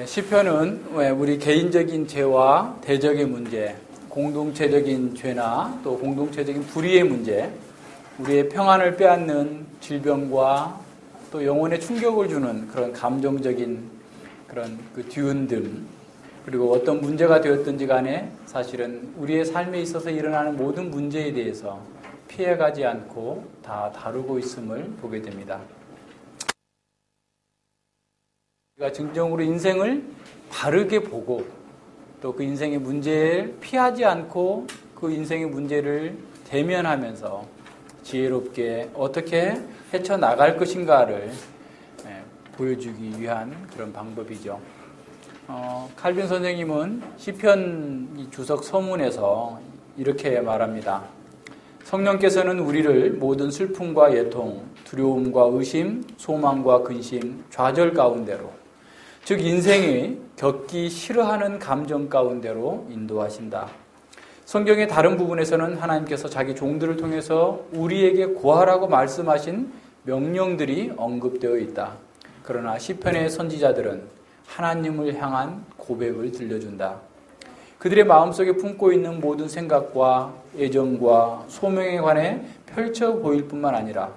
시편은 우리 개인적인 죄와 대적의 문제, 공동체적인 죄나 또 공동체적인 불의의 문제, 우리의 평안을 빼앗는 질병과 또 영혼에 충격을 주는 그런 감정적인 그런 그 뒤흔들, 그리고 어떤 문제가 되었든지 간에 사실은 우리의 삶에 있어서 일어나는 모든 문제에 대해서 피해가지 않고 다 다루고 있음을 보게 됩니다. 우리가 진정으로 인생을 바르게 보고 또 그 인생의 문제를 피하지 않고 그 인생의 문제를 대면하면서 지혜롭게 어떻게 헤쳐나갈 것인가를 보여주기 위한 그런 방법이죠. 칼빈 선생님은 시편 주석 서문에서 이렇게 말합니다. 성령께서는 우리를 모든 슬픔과 애통, 두려움과 의심, 소망과 근심, 좌절 가운데로, 즉 인생이 겪기 싫어하는 감정 가운데로 인도하신다. 성경의 다른 부분에서는 하나님께서 자기 종들을 통해서 우리에게 구하라고 말씀하신 명령들이 언급되어 있다. 그러나 시편의 선지자들은 하나님을 향한 고백을 들려준다. 그들의 마음속에 품고 있는 모든 생각과 애정과 소명에 관해 펼쳐 보일 뿐만 아니라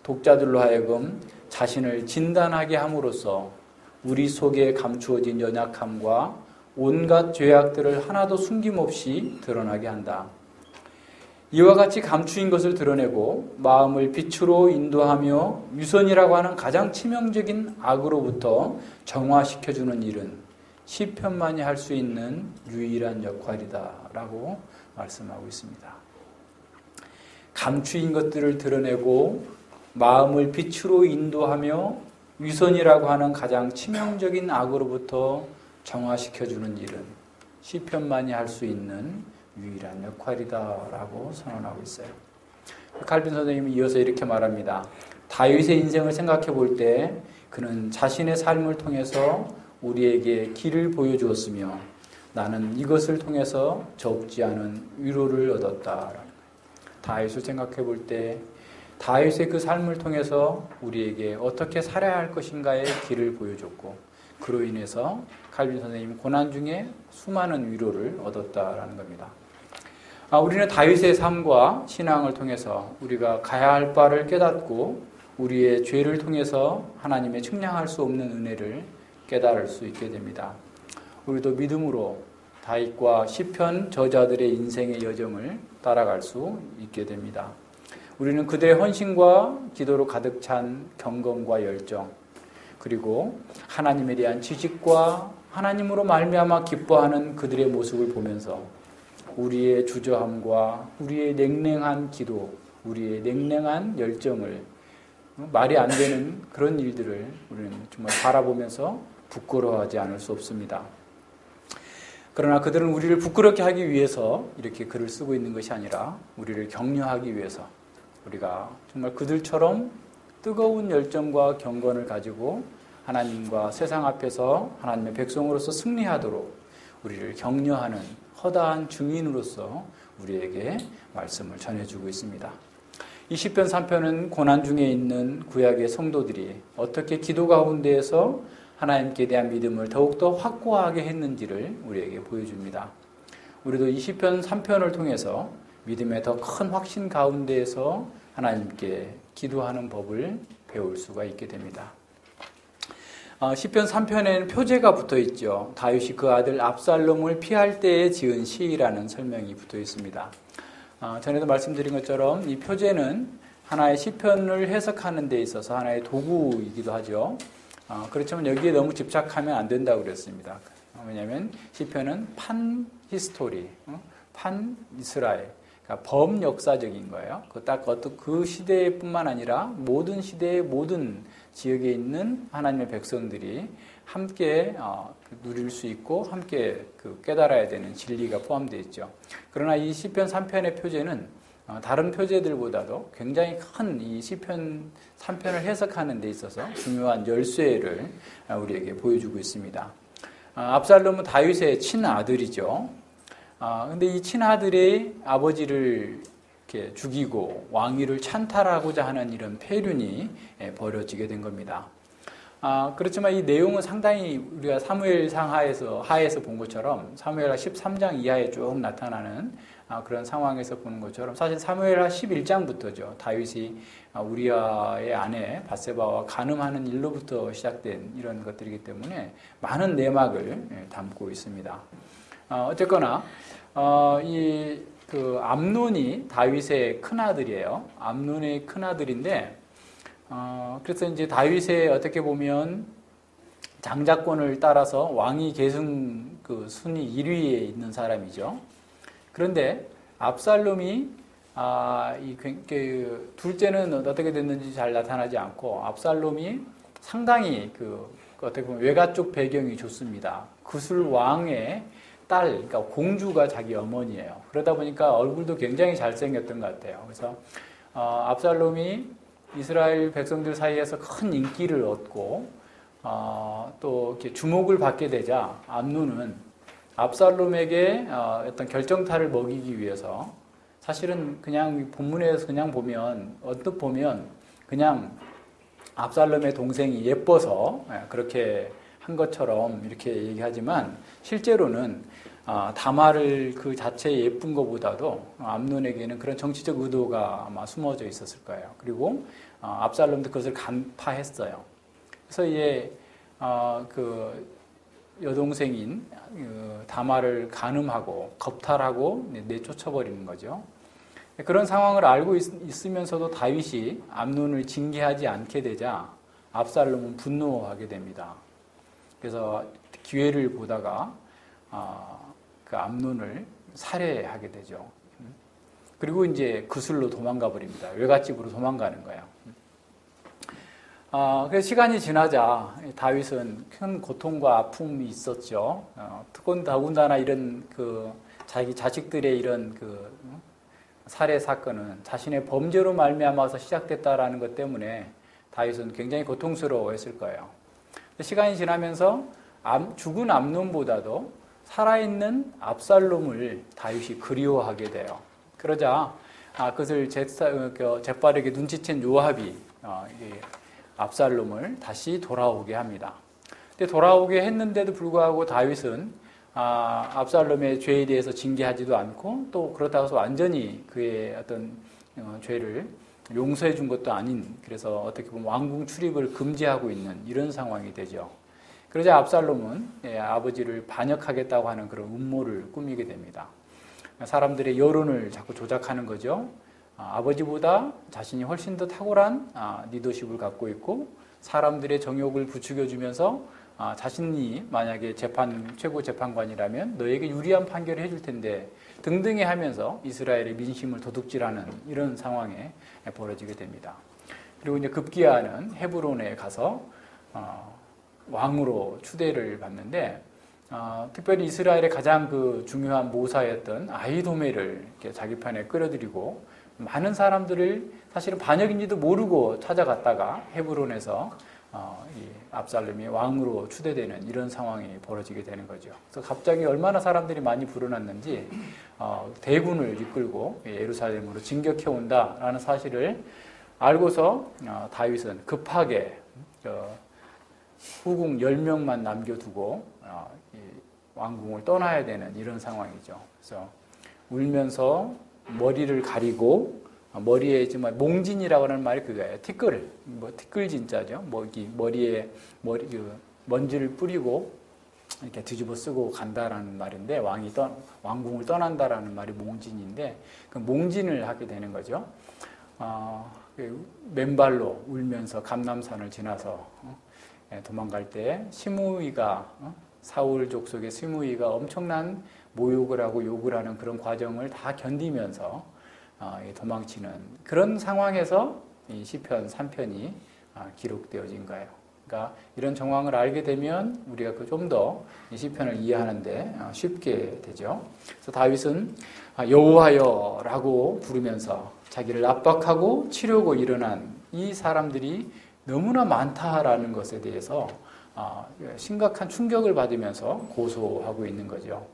독자들로 하여금 자신을 진단하게 함으로써 우리 속에 감추어진 연약함과 온갖 죄악들을 하나도 숨김없이 드러나게 한다. 이와 같이 감추인 것을 드러내고 마음을 빛으로 인도하며 위선이라고 하는 가장 치명적인 악으로부터 정화시켜주는 일은 시편만이 할 수 있는 유일한 역할이다라고 말씀하고 있습니다. 감추인 것들을 드러내고 마음을 빛으로 인도하며 위선이라고 하는 가장 치명적인 악으로부터 정화시켜주는 일은 시편만이 할 수 있는 유일한 역할이다라고 선언하고 있어요. 칼빈 선생님이 이어서 이렇게 말합니다. 다윗의 인생을 생각해 볼 때 그는 자신의 삶을 통해서 우리에게 길을 보여주었으며 나는 이것을 통해서 적지 않은 위로를 얻었다. 다윗을 생각해 볼 때 다윗의 그 삶을 통해서 우리에게 어떻게 살아야 할 것인가의 길을 보여줬고 그로 인해서 칼빈 선생님은 고난 중에 수많은 위로를 얻었다라는 겁니다. 우리는 다윗의 삶과 신앙을 통해서 우리가 가야 할 바를 깨닫고 우리의 죄를 통해서 하나님의 측량할 수 없는 은혜를 깨달을 수 있게 됩니다. 우리도 믿음으로 다윗과 시편 저자들의 인생의 여정을 따라갈 수 있게 됩니다. 우리는 그들의 헌신과 기도로 가득 찬 경건과 열정, 그리고 하나님에 대한 지식과 하나님으로 말미암아 기뻐하는 그들의 모습을 보면서 우리의 주저함과 우리의 냉랭한 기도, 우리의 냉랭한 열정을, 말이 안 되는 그런 일들을 우리는 정말 바라보면서 부끄러워하지 않을 수 없습니다. 그러나 그들은 우리를 부끄럽게 하기 위해서 이렇게 글을 쓰고 있는 것이 아니라 우리를 격려하기 위해서 우리가 정말 그들처럼 뜨거운 열정과 경건을 가지고 하나님과 세상 앞에서 하나님의 백성으로서 승리하도록 우리를 격려하는 허다한 증인으로서 우리에게 말씀을 전해주고 있습니다. 이 시편 3편은 고난 중에 있는 구약의 성도들이 어떻게 기도 가운데에서 하나님께 대한 믿음을 더욱더 확고하게 했는지를 우리에게 보여줍니다. 우리도 이 시편 3편을 통해서 믿음의 더 큰 확신 가운데에서 하나님께 기도하는 법을 배울 수가 있게 됩니다. 시편 3편에는 표제가 붙어 있죠. 다윗이 그 아들 압살롬을 피할 때에 지은 시라는 설명이 붙어 있습니다. 전에도 말씀드린 것처럼 이 표제는 하나의 시편을 해석하는 데 있어서 하나의 도구이기도 하죠. 그렇지만 여기에 너무 집착하면 안 된다고 그랬습니다. 왜냐하면 시편은 판 히스토리, 판 이스라엘, 그러니까 범역사적인 거예요. 그 시대뿐만 아니라 모든 시대의 모든 지역에 있는 하나님의 백성들이 함께 누릴 수 있고 함께 깨달아야 되는 진리가 포함되어 있죠. 그러나 이 시편 3편의 표제는 다른 표제들보다도 굉장히 큰 이 시편 3편을 해석하는 데 있어서 중요한 열쇠를 우리에게 보여주고 있습니다. 압살롬은 다윗의 친아들이죠. 근데 이 친아들이 아버지를 이렇게 죽이고 왕위를 찬탈하고자 하는 이런 폐륜이 벌어지게 된 겁니다. 그렇지만 이 내용은 상당히 우리가 사무엘상 하에서 본 것처럼 사무엘하 13장 이하에 쭉 나타나는 그런 상황에서 보는 것처럼 사실 사무엘하 11장부터죠. 다윗이 우리아의 아내 밧세바와 간음하는 일로부터 시작된 이런 것들이기 때문에 많은 내막을 담고 있습니다. 어쨌거나 그 암논이 다윗의 큰아들이에요. 암논의 큰아들인데 그래서 이제 다윗의 어떻게 보면 장자권을 따라서 왕위 계승 그 순위 1위에 있는 사람이죠. 그런데 압살롬이 그 둘째는 어떻게 됐는지 잘 나타나지 않고 압살롬이 상당히 어떻게 보면 외가 쪽 배경이 좋습니다. 구슬 왕의 딸, 그러니까 공주가 자기 어머니예요. 그러다 보니까 얼굴도 굉장히 잘생겼던 것 같아요. 그래서 압살롬이 이스라엘 백성들 사이에서 큰 인기를 얻고 또 이렇게 주목을 받게 되자 암논은 압살롬에게 어떤 결정타를 먹이기 위해서 사실은 그냥 본문에서 그냥 보면 언뜻 보면 그냥 압살롬의 동생이 예뻐서 그렇게 한 것처럼 이렇게 얘기하지만 실제로는 다말을 그 자체에 예쁜 것보다도 암논에게는 그런 정치적 의도가 아마 숨어져 있었을 거예요. 그리고 압살롬도 그것을 간파했어요. 그래서 이제 그 여동생인 다말을 간음하고 겁탈하고 내쫓아버리는 거죠. 그런 상황을 알고 있으면서도 다윗이 암논을 징계하지 않게 되자 압살롬은 분노하게 됩니다. 그래서 기회를 보다가 그 암논을 살해하게 되죠. 그리고 이제 구슬로 도망가 버립니다. 외갓집으로 도망가는 거예요. 그래서 시간이 지나자 다윗은 큰 고통과 아픔이 있었죠. 더군다나 이런 그 자기 자식들의 이런 그 살해 사건은 자신의 범죄로 말미암아서 시작됐다라는 것 때문에 다윗은 굉장히 고통스러워했을 거예요. 시간이 지나면서 죽은 암논보다도 살아있는 압살롬을 다윗이 그리워하게 돼요. 그러자 그것을 재빠르게 눈치챈 요압이 압살롬을 다시 돌아오게 합니다. 근데 돌아오게 했는데도 불구하고 다윗은 압살롬의 죄에 대해서 징계하지도 않고 또 그렇다고 해서 완전히 그의 어떤 죄를 용서해 준 것도 아닌, 그래서 어떻게 보면 왕궁 출입을 금지하고 있는 이런 상황이 되죠. 그러자 압살롬은 아버지를 반역하겠다고 하는 그런 음모를 꾸미게 됩니다. 사람들의 여론을 자꾸 조작하는 거죠. 아버지보다 자신이 훨씬 더 탁월한 리더십을 갖고 있고 사람들의 정욕을 부추겨주면서 자신이 만약에 최고 재판관이라면 너에게 유리한 판결을 해줄 텐데 등등해 하면서 이스라엘의 민심을 도둑질하는 이런 상황에 벌어지게 됩니다. 그리고 이제 급기야는 헤브론에 가서 왕으로 추대를 받는데 특별히 이스라엘의 가장 그 중요한 모사였던 아히도멜을 이렇게 자기 편에 끌어들이고 많은 사람들을 사실은 반역인지도 모르고 찾아갔다가 헤브론에서 이 압살롬이 왕으로 추대되는 이런 상황이 벌어지게 되는 거죠. 그래서 갑자기 얼마나 사람들이 많이 불어났는지 대군을 이끌고 예루살렘으로 진격해 온다라는 사실을 알고서 다윗은 급하게 후궁 10명만 남겨두고 왕궁을 떠나야 되는 이런 상황이죠. 그래서 울면서 머리를 가리고 머리에 정말 몽진이라고 하는 말이 그거예요. 티끌 진짜죠. 머리에 먼지를 뿌리고 이렇게 뒤집어 쓰고 간다라는 말인데 왕궁을 떠난다라는 말이 몽진인데 그 몽진을 하게 되는 거죠. 맨발로 울면서 감람산을 지나서 도망갈 때 시므이가 사울 족속의 시므이가 엄청난 모욕을 하고 욕을 하는 그런 과정을 다 견디면서 도망치는 그런 상황에서 이 시편 3편이 기록되어진 거예요. 그러니까 이런 정황을 알게 되면 우리가 좀 더 이 시편을 이해하는데 쉽게 되죠. 그래서 다윗은 여호와여라고 부르면서 자기를 압박하고 치려고 일어난 이 사람들이 너무나 많다라는 것에 대해서 심각한 충격을 받으면서 고소하고 있는 거죠.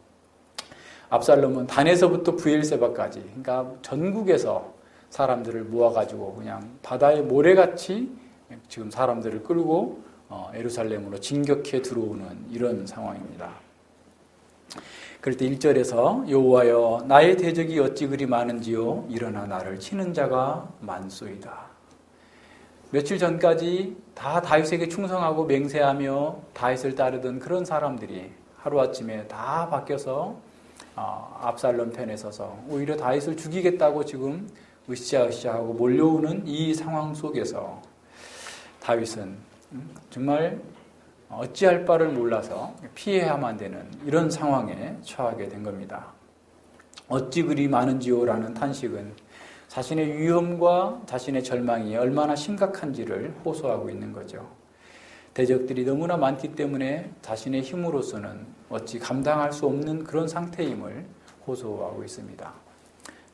압살롬은 단에서부터 브엘세바까지, 그러니까 전국에서 사람들을 모아가지고 그냥 바다의 모래같이 지금 사람들을 끌고 예루살렘으로 진격해 들어오는 이런 상황입니다. 그럴 때 1절에서 여호와여 나의 대적이 어찌 그리 많은지요 일어나 나를 치는 자가 많소이다. 며칠 전까지 다 다윗에게 충성하고 맹세하며 다윗을 따르던 그런 사람들이 하루아침에 다 바뀌어서 압살롬 편에 서서 오히려 다윗을 죽이겠다고 지금 으쌰으쌰하고 몰려오는 이 상황 속에서 다윗은 정말 어찌할 바를 몰라서 피해야만 되는 이런 상황에 처하게 된 겁니다. 어찌 그리 많은지요라는 탄식은 자신의 위험과 자신의 절망이 얼마나 심각한지를 호소하고 있는 거죠. 대적들이 너무나 많기 때문에 자신의 힘으로서는 어찌 감당할 수 없는 그런 상태임을 호소하고 있습니다.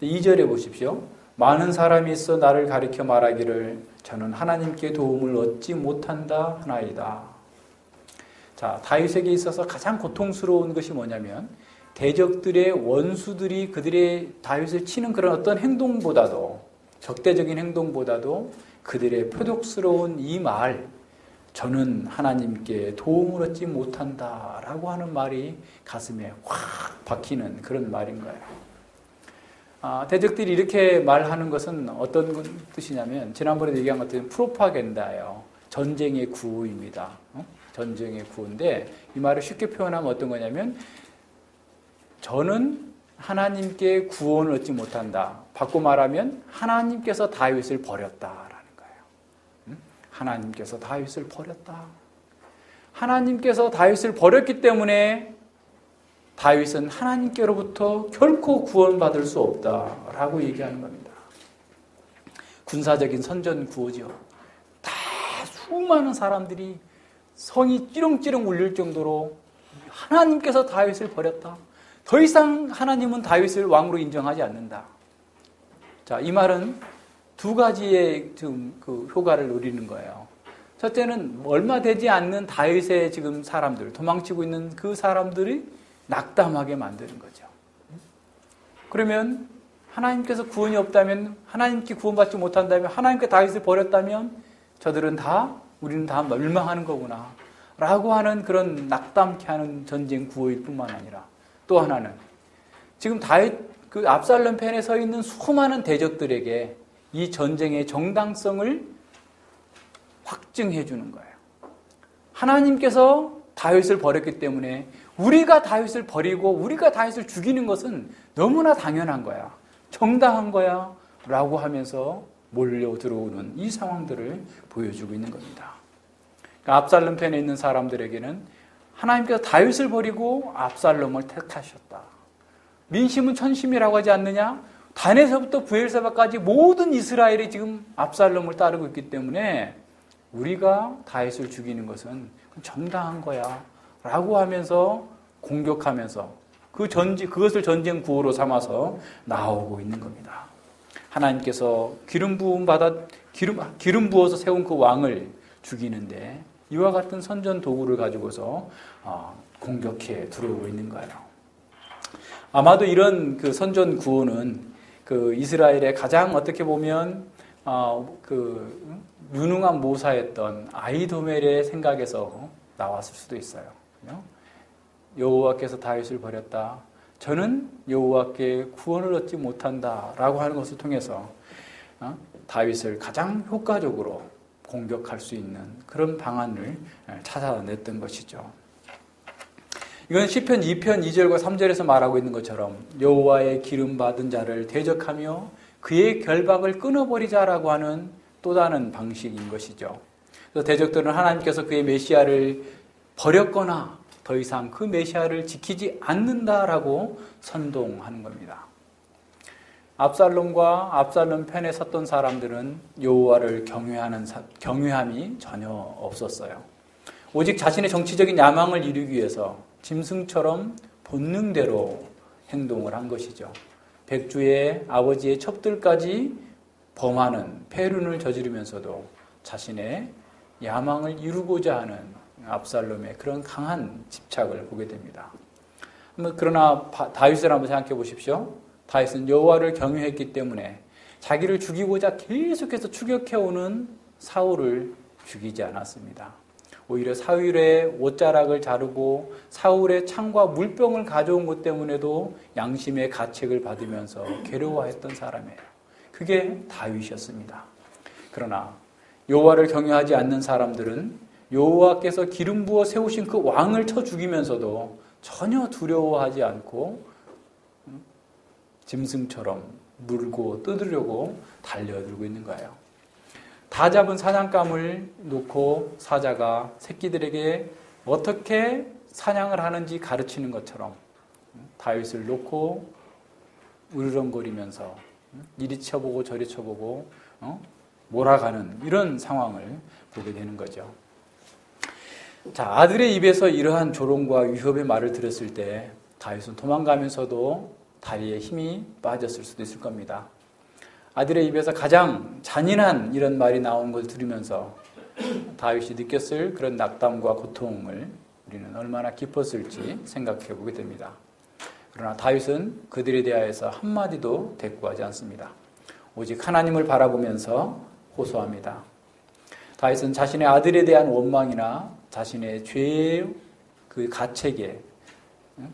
2절에 보십시오. 많은 사람이 있어 나를 가리켜 말하기를 저는 하나님께 도움을 얻지 못한다 하나이다. 자, 다윗에게 있어서 가장 고통스러운 것이 뭐냐면 대적들의 원수들이 그들의 다윗을 치는 그런 어떤 행동보다도 적대적인 행동보다도 그들의 표독스러운 이 말 저는 하나님께 도움을 얻지 못한다라고 하는 말이 가슴에 확 박히는 그런 말인 거예요. 대적들이 이렇게 말하는 것은 어떤 뜻이냐면 지난번에 얘기한 것처럼 프로파간다예요. 전쟁의 구호입니다. 전쟁의 구호인데 이 말을 쉽게 표현하면 어떤 거냐면 저는 하나님께 구원을 얻지 못한다. 바꿔 말하면 하나님께서 다윗을 버렸다라는 거예요. 하나님께서 다윗을 버렸다. 하나님께서 다윗을 버렸기 때문에 다윗은 하나님께로부터 결코 구원받을 수 없다라고 얘기하는 겁니다. 군사적인 선전 구호죠. 다 수많은 사람들이 성이 찌렁찌렁 울릴 정도로 하나님께서 다윗을 버렸다. 더 이상 하나님은 다윗을 왕으로 인정하지 않는다. 자, 이 말은 두 가지의 지금 그 효과를 누리는 거예요. 첫째는 얼마 되지 않는 다윗의 지금 사람들, 도망치고 있는 그 사람들이 낙담하게 만드는 거죠. 그러면 하나님께서 구원이 없다면, 하나님께 구원받지 못한다면, 하나님께 다윗을 버렸다면 우리는 다 멸망하는 거구나 라고 하는 그런 낙담케 하는 전쟁 구호일 뿐만 아니라 또 하나는 지금 다윗 그 압살롬 편에 서 있는 수많은 대적들에게 이 전쟁의 정당성을 확증해 주는 거예요. 하나님께서 다윗을 버렸기 때문에 우리가 다윗을 버리고 우리가 다윗을 죽이는 것은 너무나 당연한 거야. 정당한 거야 라고 하면서 몰려 들어오는 이 상황들을 보여주고 있는 겁니다. 그러니까 압살롬 편에 있는 사람들에게는 하나님께서 다윗을 버리고 압살롬을 택하셨다. 민심은 천심이라고 하지 않느냐? 단에서부터 브엘세바까지 모든 이스라엘이 지금 압살롬을 따르고 있기 때문에 우리가 다윗을 죽이는 것은 정당한 거야 라고 하면서 공격하면서 그것을 전쟁 구호로 삼아서 나오고 있는 겁니다. 하나님께서 기름 부어서 세운 그 왕을 죽이는데 이와 같은 선전 도구를 가지고서 공격해 들어오고 있는 거예요. 아마도 이런 그 선전 구호는 그 이스라엘의 가장 어떻게 보면 그 유능한 모사였던 아히도멜의 생각에서 나왔을 수도 있어요. 여호와께서 다윗을 버렸다. 저는 여호와께 구원을 얻지 못한다라고 하는 것을 통해서 다윗을 가장 효과적으로 공격할 수 있는 그런 방안을 찾아냈던 것이죠. 이건 시편 2편 2절과 3절에서 말하고 있는 것처럼 여호와의 기름 받은 자를 대적하며 그의 결박을 끊어버리자라고 하는 또 다른 방식인 것이죠. 그래서 대적들은 하나님께서 그의 메시아를 버렸거나 더 이상 그 메시아를 지키지 않는다라고 선동하는 겁니다. 압살롬과 압살롬 편에 섰던 사람들은 여호와를 경외함이 전혀 없었어요. 오직 자신의 정치적인 야망을 이루기 위해서 짐승처럼 본능대로 행동을 한 것이죠. 백주의 아버지의 첩들까지 범하는 폐륜을 저지르면서도 자신의 야망을 이루고자 하는 압살롬의 그런 강한 집착을 보게 됩니다. 그러나 다윗을 한번 생각해 보십시오. 다윗은 여호와를 경외했기 때문에 자기를 죽이고자 계속해서 추격해오는 사울을 죽이지 않았습니다. 오히려 사울의 옷자락을 자르고 사울의 창과 물병을 가져온 것 때문에도 양심의 가책을 받으면서 괴로워했던 사람이에요. 그게 다윗이었습니다. 그러나 여호와를 경외하지 않는 사람들은 여호와께서 기름 부어 세우신 그 왕을 쳐 죽이면서도 전혀 두려워하지 않고 짐승처럼 물고 뜯으려고 달려들고 있는 거예요. 다 잡은 사냥감을 놓고 사자가 새끼들에게 어떻게 사냥을 하는지 가르치는 것처럼 다윗을 놓고 으르렁거리면서 이리 쳐보고 저리 쳐보고 몰아가는 이런 상황을 보게 되는 거죠. 자, 아들의 입에서 이러한 조롱과 위협의 말을 들었을 때 다윗은 도망가면서도 다리에 힘이 빠졌을 수도 있을 겁니다. 아들의 입에서 가장 잔인한 이런 말이 나온 걸 들으면서 다윗이 느꼈을 그런 낙담과 고통을 우리는 얼마나 깊었을지 생각해 보게 됩니다. 그러나 다윗은 그들에 대하여서 한마디도 대꾸하지 않습니다. 오직 하나님을 바라보면서 호소합니다. 다윗은 자신의 아들에 대한 원망이나 자신의 죄의 그 가책에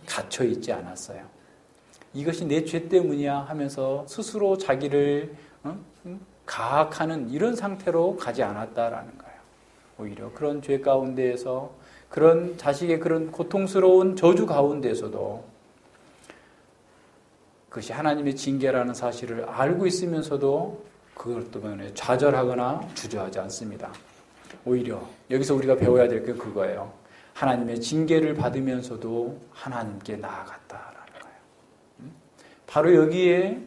갇혀 있지 않았어요. 이것이 내 죄 때문이야 하면서 스스로 자기를 가학하는 이런 상태로 가지 않았다라는 거예요. 오히려 그런 죄 가운데에서 그런 자식의 그런 고통스러운 저주 가운데에서도 그것이 하나님의 징계라는 사실을 알고 있으면서도 그것 때문에 좌절하거나 주저하지 않습니다. 오히려 여기서 우리가 배워야 될 게 그거예요. 하나님의 징계를 받으면서도 하나님께 나아갔다라는 거예요. 바로 여기에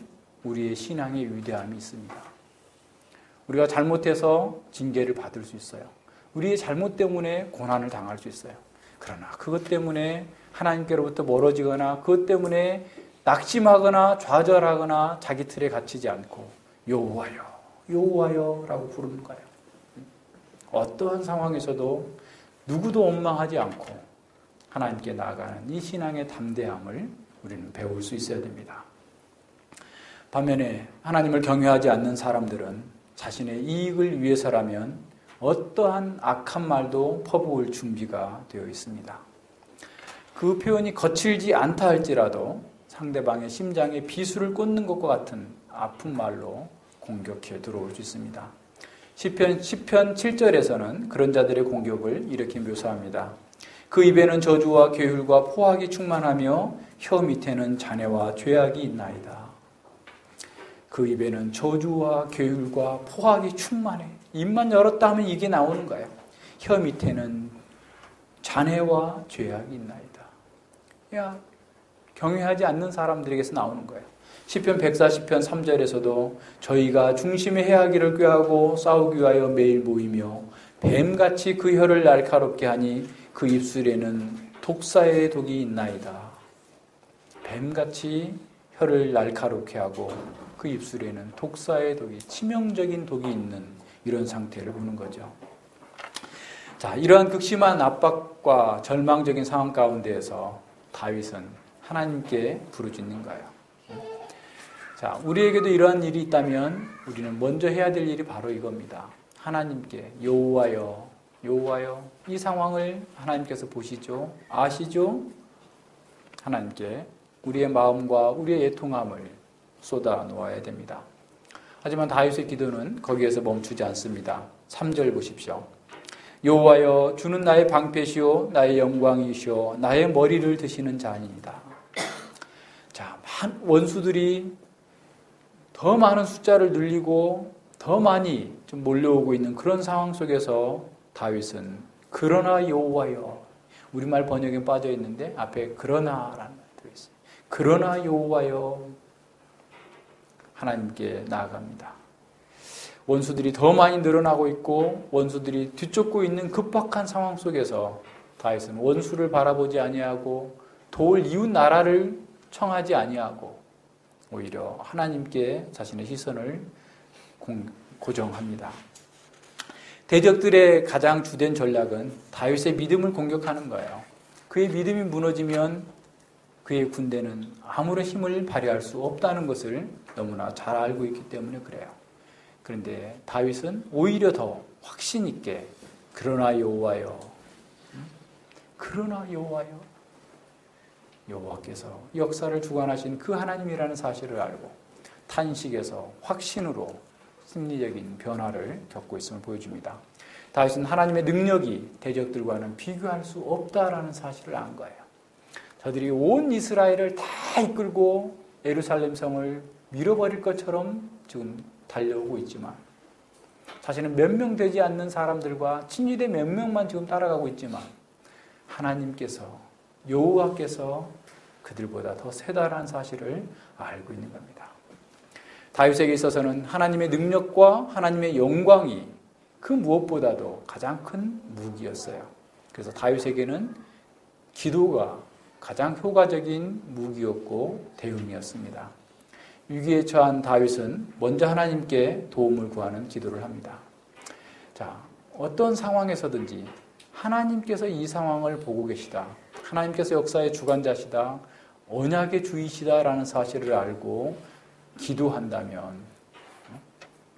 우리의 신앙의 위대함이 있습니다. 우리가 잘못해서 징계를 받을 수 있어요. 우리의 잘못 때문에 고난을 당할 수 있어요. 그러나 그것 때문에 하나님께로부터 멀어지거나 그것 때문에 낙심하거나 좌절하거나 자기 틀에 갇히지 않고 여호와여, 여호와여 라고 부르는 거예요. 어떠한 상황에서도 누구도 원망하지 않고 하나님께 나아가는 이 신앙의 담대함을 우리는 배울 수 있어야 됩니다. 반면에 하나님을 경외하지 않는 사람들은 자신의 이익을 위해서라면 어떠한 악한 말도 퍼부을 준비가 되어 있습니다. 그 표현이 거칠지 않다 할지라도 상대방의 심장에 비수를 꽂는 것과 같은 아픈 말로 공격해 들어올 수 있습니다. 시편 7절에서는 그런 자들의 공격을 이렇게 묘사합니다. 그 입에는 저주와 괴휼과 포악이 충만하며 혀 밑에는 잔해와 죄악이 있나이다. 그 입에는 저주와 괴휼과 포악이 충만해. 입만 열었다 하면 이게 나오는 거예요. 혀 밑에는 잔해와 죄악이 있나이다. 야, 경외하지 않는 사람들에게서 나오는 거예요. 시편 140편 3절에서도 저희가 중심의 해하기를 꾀하고 싸우기 위하여 매일 모이며 뱀같이 그 혀를 날카롭게 하니 그 입술에는 독사의 독이 있나이다. 뱀같이 혀를 날카롭게 하고 그 입술에는 독사의 독이, 치명적인 독이 있는 이런 상태를 보는 거죠. 자, 이러한 극심한 압박과 절망적인 상황 가운데에서 다윗은 하나님께 부르짖는 거예요. 자, 우리에게도 이러한 일이 있다면 우리는 먼저 해야 될 일이 바로 이겁니다. 하나님께 여호와여, 여호와여, 이 상황을 하나님께서 보시죠, 아시죠? 하나님께 우리의 마음과 우리의 애통함을 쏟아 놓아야 됩니다. 하지만 다윗의 기도는 거기에서 멈추지 않습니다. 3절 보십시오. 여호와여, 주는 나의 방패시오 나의 영광이시오 나의 머리를 드시는 자니이다. 자, 원수들이 더 많은 숫자를 늘리고 더 많이 좀 몰려오고 있는 그런 상황 속에서 다윗은 그러나 여호와여, 우리말 번역에 빠져 있는데 앞에 그러나라는 말이 들어있어요. 그러나 여호와여, 하나님께 나아갑니다. 원수들이 더 많이 늘어나고 있고 원수들이 뒤쫓고 있는 급박한 상황 속에서 다윗은 원수를 바라보지 아니하고 도울 이웃 나라를 청하지 아니하고 오히려 하나님께 자신의 시선을 고정합니다. 대적들의 가장 주된 전략은 다윗의 믿음을 공격하는 거예요. 그의 믿음이 무너지면 그의 군대는 아무런 힘을 발휘할 수 없다는 것을 너무나 잘 알고 있기 때문에 그래요. 그런데 다윗은 오히려 더 확신 있게 그러나 여호와여, 그러나 여호와께서 역사를 주관하신 그 하나님이라는 사실을 알고 탄식에서 확신으로 심리적인 변화를 겪고 있음을 보여줍니다. 다윗은 하나님의 능력이 대적들과는 비교할 수 없다라는 사실을 안 거예요. 저들이 온 이스라엘을 다 이끌고 예루살렘 성을 밀어버릴 것처럼 지금 달려오고 있지만, 자신은 몇 명 되지 않는 사람들과 친위대 몇 명만 지금 따라가고 있지만, 하나님께서, 여호와께서 그들보다 더 세다라는 사실을 알고 있는 겁니다. 다윗에게 있어서는 하나님의 능력과 하나님의 영광이 그 무엇보다도 가장 큰 무기였어요. 그래서 다윗에게는 기도가 가장 효과적인 무기였고 대응이었습니다. 위기에 처한 다윗은 먼저 하나님께 도움을 구하는 기도를 합니다. 자, 어떤 상황에서든지 하나님께서 이 상황을 보고 계시다, 하나님께서 역사의 주관자시다, 언약의 주이시다라는 사실을 알고 기도한다면,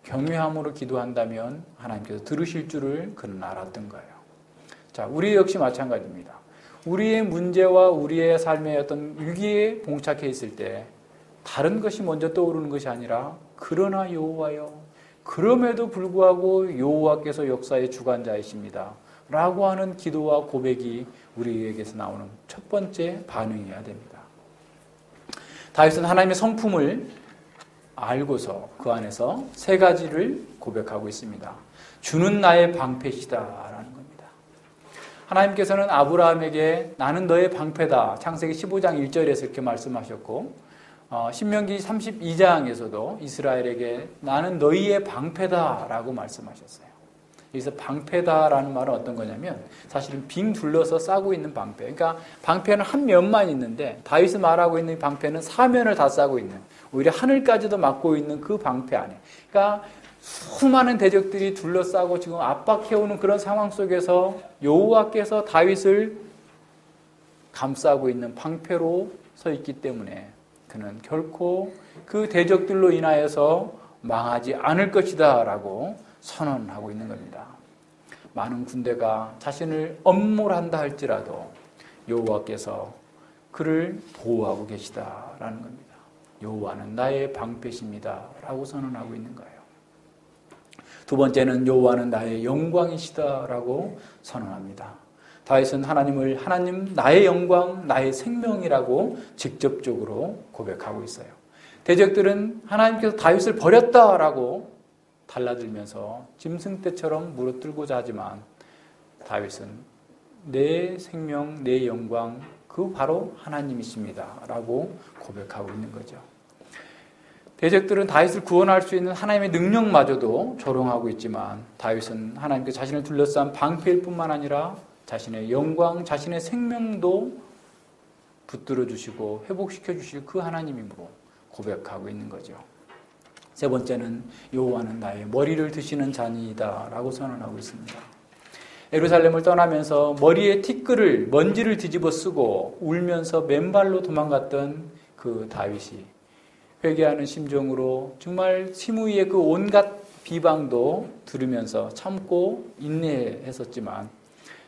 경외함으로 기도한다면 하나님께서 들으실 줄을 그는 알았던 거예요. 자, 우리 역시 마찬가지입니다. 우리의 문제와 우리의 삶의 어떤 위기에 봉착해 있을 때 다른 것이 먼저 떠오르는 것이 아니라 그러나 여호와여, 그럼에도 불구하고 여호와께서 역사의 주관자이십니다 라고 하는 기도와 고백이 우리에게서 나오는 첫 번째 반응이어야 됩니다. 다윗은 하나님의 성품을 알고서 그 안에서 세 가지를 고백하고 있습니다. 주는 나의 방패시다라는 겁니다. 하나님께서는 아브라함에게 나는 너의 방패다, 창세기 15장 1절에서 이렇게 말씀하셨고, 신명기 32장에서도 이스라엘에게 나는 너희의 방패다라고 말씀하셨어요. 여기서 방패다라는 말은 어떤 거냐면 사실은 빙 둘러서 싸고 있는 방패. 그러니까 방패는 한 면만 있는데 다윗이 말하고 있는 방패는 사면을 다 싸고 있는, 오히려 하늘까지도 막고 있는 그 방패 안에, 그러니까 수많은 대적들이 둘러싸고 지금 압박해오는 그런 상황 속에서 여호와께서 다윗을 감싸고 있는 방패로 서 있기 때문에 그는 결코 그 대적들로 인하여서 망하지 않을 것이다 라고 선언하고 있는 겁니다. 많은 군대가 자신을 엄몰한다 할지라도 여호와께서 그를 보호하고 계시다라는 겁니다. 여호와는 나의 방패십니다 라고 선언하고 있는 거예요. 두 번째는 여호와는 나의 영광이시다라고 선언합니다. 다윗은 하나님을 하나님 나의 영광, 나의 생명이라고 직접적으로 고백하고 있어요. 대적들은 하나님께서 다윗을 버렸다라고 달라들면서 짐승떼처럼 물어뜯고자 하지만 다윗은 내 생명, 내 영광, 그 바로 하나님이십니다 라고 고백하고 있는 거죠. 대적들은 다윗을 구원할 수 있는 하나님의 능력마저도 조롱하고 있지만 다윗은 하나님께 자신을 둘러싼 방패일 뿐만 아니라 자신의 영광, 자신의 생명도 붙들어 주시고 회복시켜 주실 그 하나님이므로 고백하고 있는 거죠. 세 번째는 여호와는 나의 머리를 드시는 자니이다 라고 선언하고 있습니다. 예루살렘을 떠나면서 머리에 티끌을, 먼지를 뒤집어 쓰고 울면서 맨발로 도망갔던 그 다윗이 회개하는 심정으로 정말 시므이의 그 온갖 비방도 들으면서 참고 인내했었지만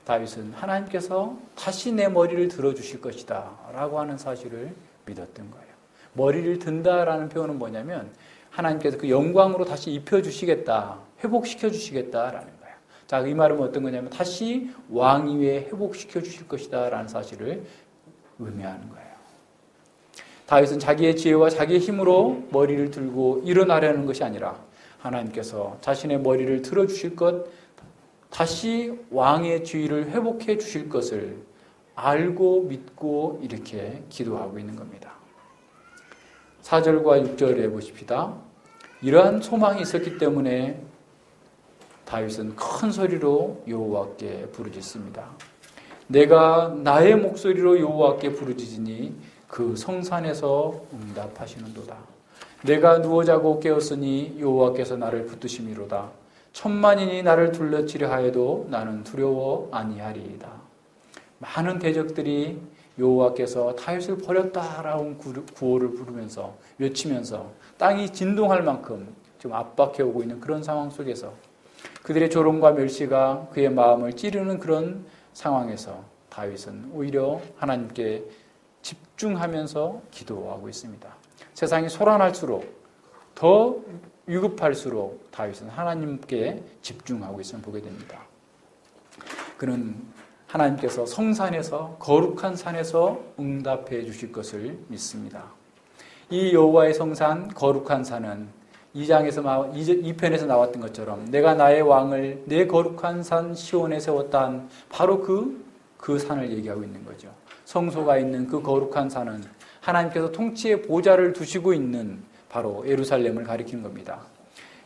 다윗은 하나님께서 다시 내 머리를 들어주실 것이다 라고 하는 사실을 믿었던 거예요. 머리를 든다라는 표현은 뭐냐면 하나님께서 그 영광으로 다시 입혀주시겠다, 회복시켜주시겠다라는 거예요. 자, 이 말은 어떤 거냐면 다시 왕 위에 회복시켜주실 것이다 라는 사실을 의미하는 거예요. 다윗은 자기의 지혜와 자기의 힘으로 머리를 들고 일어나려는 것이 아니라 하나님께서 자신의 머리를 들어주실 것, 다시 왕의 지위를 회복해 주실 것을 알고 믿고 이렇게 기도하고 있는 겁니다. 4절과 6절에 보십시다. 이러한 소망이 있었기 때문에 다윗은 큰 소리로 여호와께 부르짖습니다. 내가 나의 목소리로 여호와께 부르짖으니 그 성산에서 응답하시는도다. 내가 누워 자고 깨었으니 여호와께서 나를 붙드심이로다. 천만인이 나를 둘러치려 하여도 나는 두려워 아니하리이다. 많은 대적들이 여호와께서 다윗을 버렸다라는 구호를 부르면서 외치면서 땅이 진동할 만큼 지금 압박해 오고 있는 그런 상황 속에서 그들의 조롱과 멸시가 그의 마음을 찌르는 그런 상황에서 다윗은 오히려 하나님께 집중하면서 기도하고 있습니다. 세상이 소란할수록 더 위급할수록 다윗은 하나님께 집중하고 있음을 보게 됩니다. 그는 하나님께서 성산에서 거룩한 산에서 응답해 주실 것을 믿습니다. 이 여호와의 성산 거룩한 산은 2편에서 나왔던 것처럼 내가 나의 왕을 내 거룩한 산 시온에 세웠다 바로 그 산을 얘기하고 있는 거죠. 성소가 있는 그 거룩한 산은 하나님께서 통치의 보좌를 두시고 있는 바로 예루살렘을 가리키는 겁니다.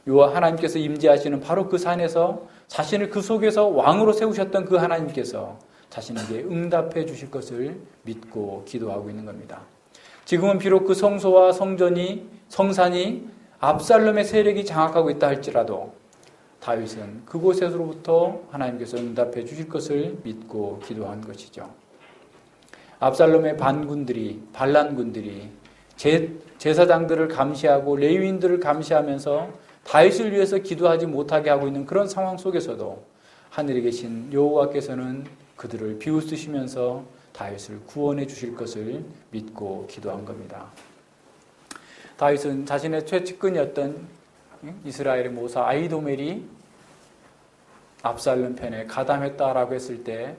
하나님께서 임재하시는 바로 그 산에서 자신을 그 속에서 왕으로 세우셨던 그 하나님께서 자신에게 응답해 주실 것을 믿고 기도하고 있는 겁니다. 지금은 비록 그 성소와 성산이 압살롬의 세력이 장악하고 있다 할지라도 다윗은 그곳에서부터 하나님께서 응답해 주실 것을 믿고 기도한 것이죠. 압살롬의 반란군들이 제사장들을 감시하고 레위인들을 감시하면서 다윗을 위해서 기도하지 못하게 하고 있는 그런 상황 속에서도 하늘에 계신 여호와께서는 그들을 비웃으시면서 다윗을 구원해 주실 것을 믿고 기도한 겁니다. 다윗은 자신의 최측근이었던 이스라엘의 모사 아히도멜이 압살롬 편에 가담했다라고 했을 때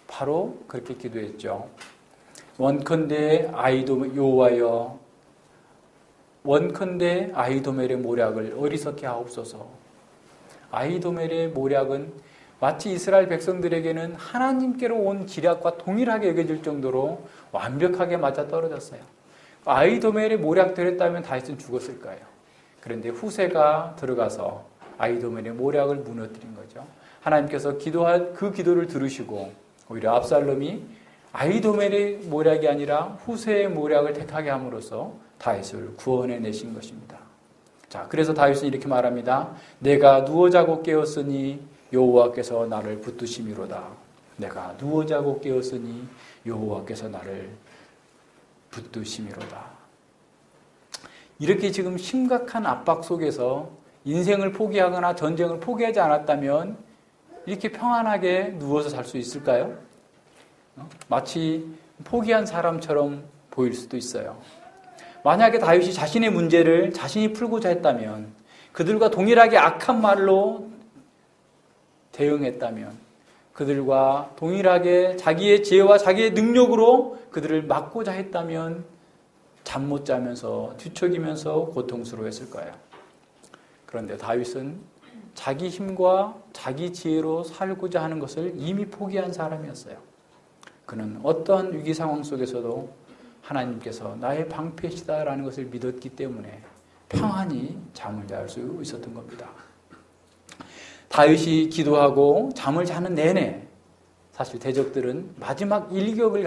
바로 그렇게 기도했죠. 원컨대 여호와여 원컨대 아히도멜의 모략을 어리석게 하옵소서. 아히도멜의 모략은 마치 이스라엘 백성들에게는 하나님께로 온 기략과 동일하게 여겨질 정도로 완벽하게 맞아떨어졌어요. 아히도멜의 모략대로 했다면 다윗은 죽었을 거예요. 그런데 후세가 들어가서 아히도멜의 모략을 무너뜨린 거죠. 하나님께서 그 기도를 들으시고 오히려 압살롬이 아히도멜의 모략이 아니라 후세의 모략을 택하게 함으로써 다윗을 구원해 내신 것입니다. 자, 그래서 다윗은 이렇게 말합니다. 내가 누워 자고 깨었으니 여호와께서 나를 붙드심이로다. 내가 누워 자고 깨었으니 여호와께서 나를 붙드심이로다. 이렇게 지금 심각한 압박 속에서 인생을 포기하거나 전쟁을 포기하지 않았다면 이렇게 평안하게 누워서 살 수 있을까요? 마치 포기한 사람처럼 보일 수도 있어요. 만약에 다윗이 자신의 문제를 자신이 풀고자 했다면, 그들과 동일하게 악한 말로 대응했다면, 그들과 동일하게 자기의 지혜와 자기의 능력으로 그들을 막고자 했다면 잠 못 자면서 뒤척이면서 고통스러워했을 거예요. 그런데 다윗은 자기 힘과 자기 지혜로 살고자 하는 것을 이미 포기한 사람이었어요. 그는 어떠한 위기 상황 속에서도 하나님께서 나의 방패시다라는 것을 믿었기 때문에 평안히 잠을 잘 수 있었던 겁니다. 다윗이 기도하고 잠을 자는 내내 사실 대적들은 마지막 일격을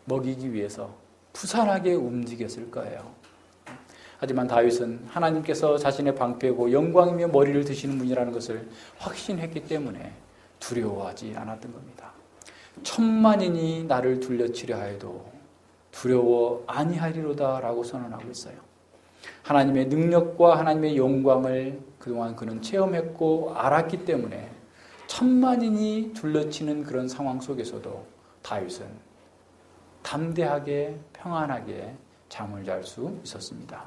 먹이기 위해서 부산하게 움직였을 거예요. 하지만 다윗은 하나님께서 자신의 방패고 영광이며 머리를 드시는 분이라는 것을 확신했기 때문에 두려워하지 않았던 겁니다. 천만인이 나를 둘러치려 하여도 두려워 아니하리로다 라고 선언하고 있어요. 하나님의 능력과 하나님의 영광을 그동안 그는 체험했고 알았기 때문에 천만인이 둘러치는 그런 상황 속에서도 다윗은 담대하게 평안하게 잠을 잘 수 있었습니다.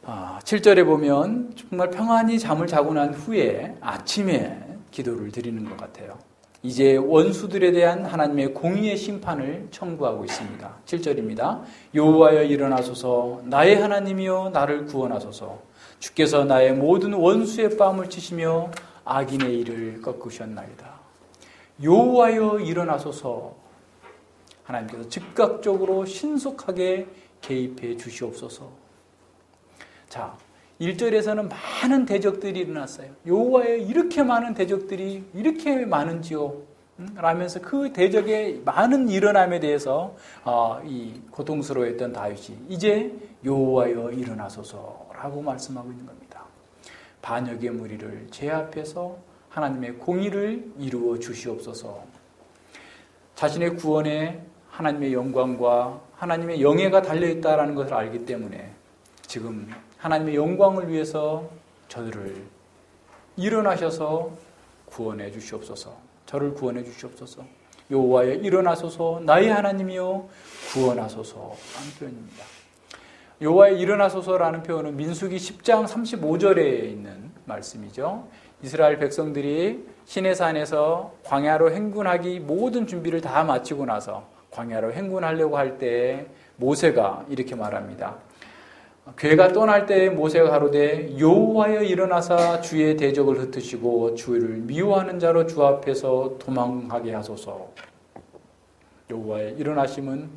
7절에 보면 정말 평안히 잠을 자고 난 후에 아침에 기도를 드리는 것 같아요. 이제 원수들에 대한 하나님의 공의의 심판을 청구하고 있습니다. 7절입니다. 여호와여 일어나소서, 나의 하나님이여 나를 구원하소서. 주께서 나의 모든 원수의 뺨을 치시며 악인의 일을 꺾으셨나이다. 여호와여 일어나소서. 하나님께서 즉각적으로 신속하게 개입해 주시옵소서. 자, 1절에서는 많은 대적들이 일어났어요. 여호와여 이렇게 많은 대적들이 이렇게 많은지요? 라면서 그 대적의 많은 일어남에 대해서 이 고통스러워했던 다윗이 이제 여호와여 일어나소서라고 말씀하고 있는 겁니다. 반역의 무리를 제압해서 하나님의 공의를 이루어 주시옵소서. 자신의 구원에 하나님의 영광과 하나님의 영예가 달려있다는 것을 알기 때문에 지금 하나님의 영광을 위해서 저들을 일어나셔서 구원해 주시옵소서. 저를 구원해 주시옵소서. 여호와여 일어나소서. 나의 하나님이여 구원하소서 라는 표현입니다. 여호와여 일어나소서라는 표현은 민수기 10장 35절에 있는 말씀이죠. 이스라엘 백성들이 시내산에서 광야로 행군하기 모든 준비를 다 마치고 나서 광야로 행군하려고 할 때 모세가 이렇게 말합니다. 괴가 떠날 때 모세가 가로되 여호와여 일어나사 주의 대적을 흩으시고 주를 미워하는 자로 주 앞에서 도망하게 하소서. 여호와의 일어나심은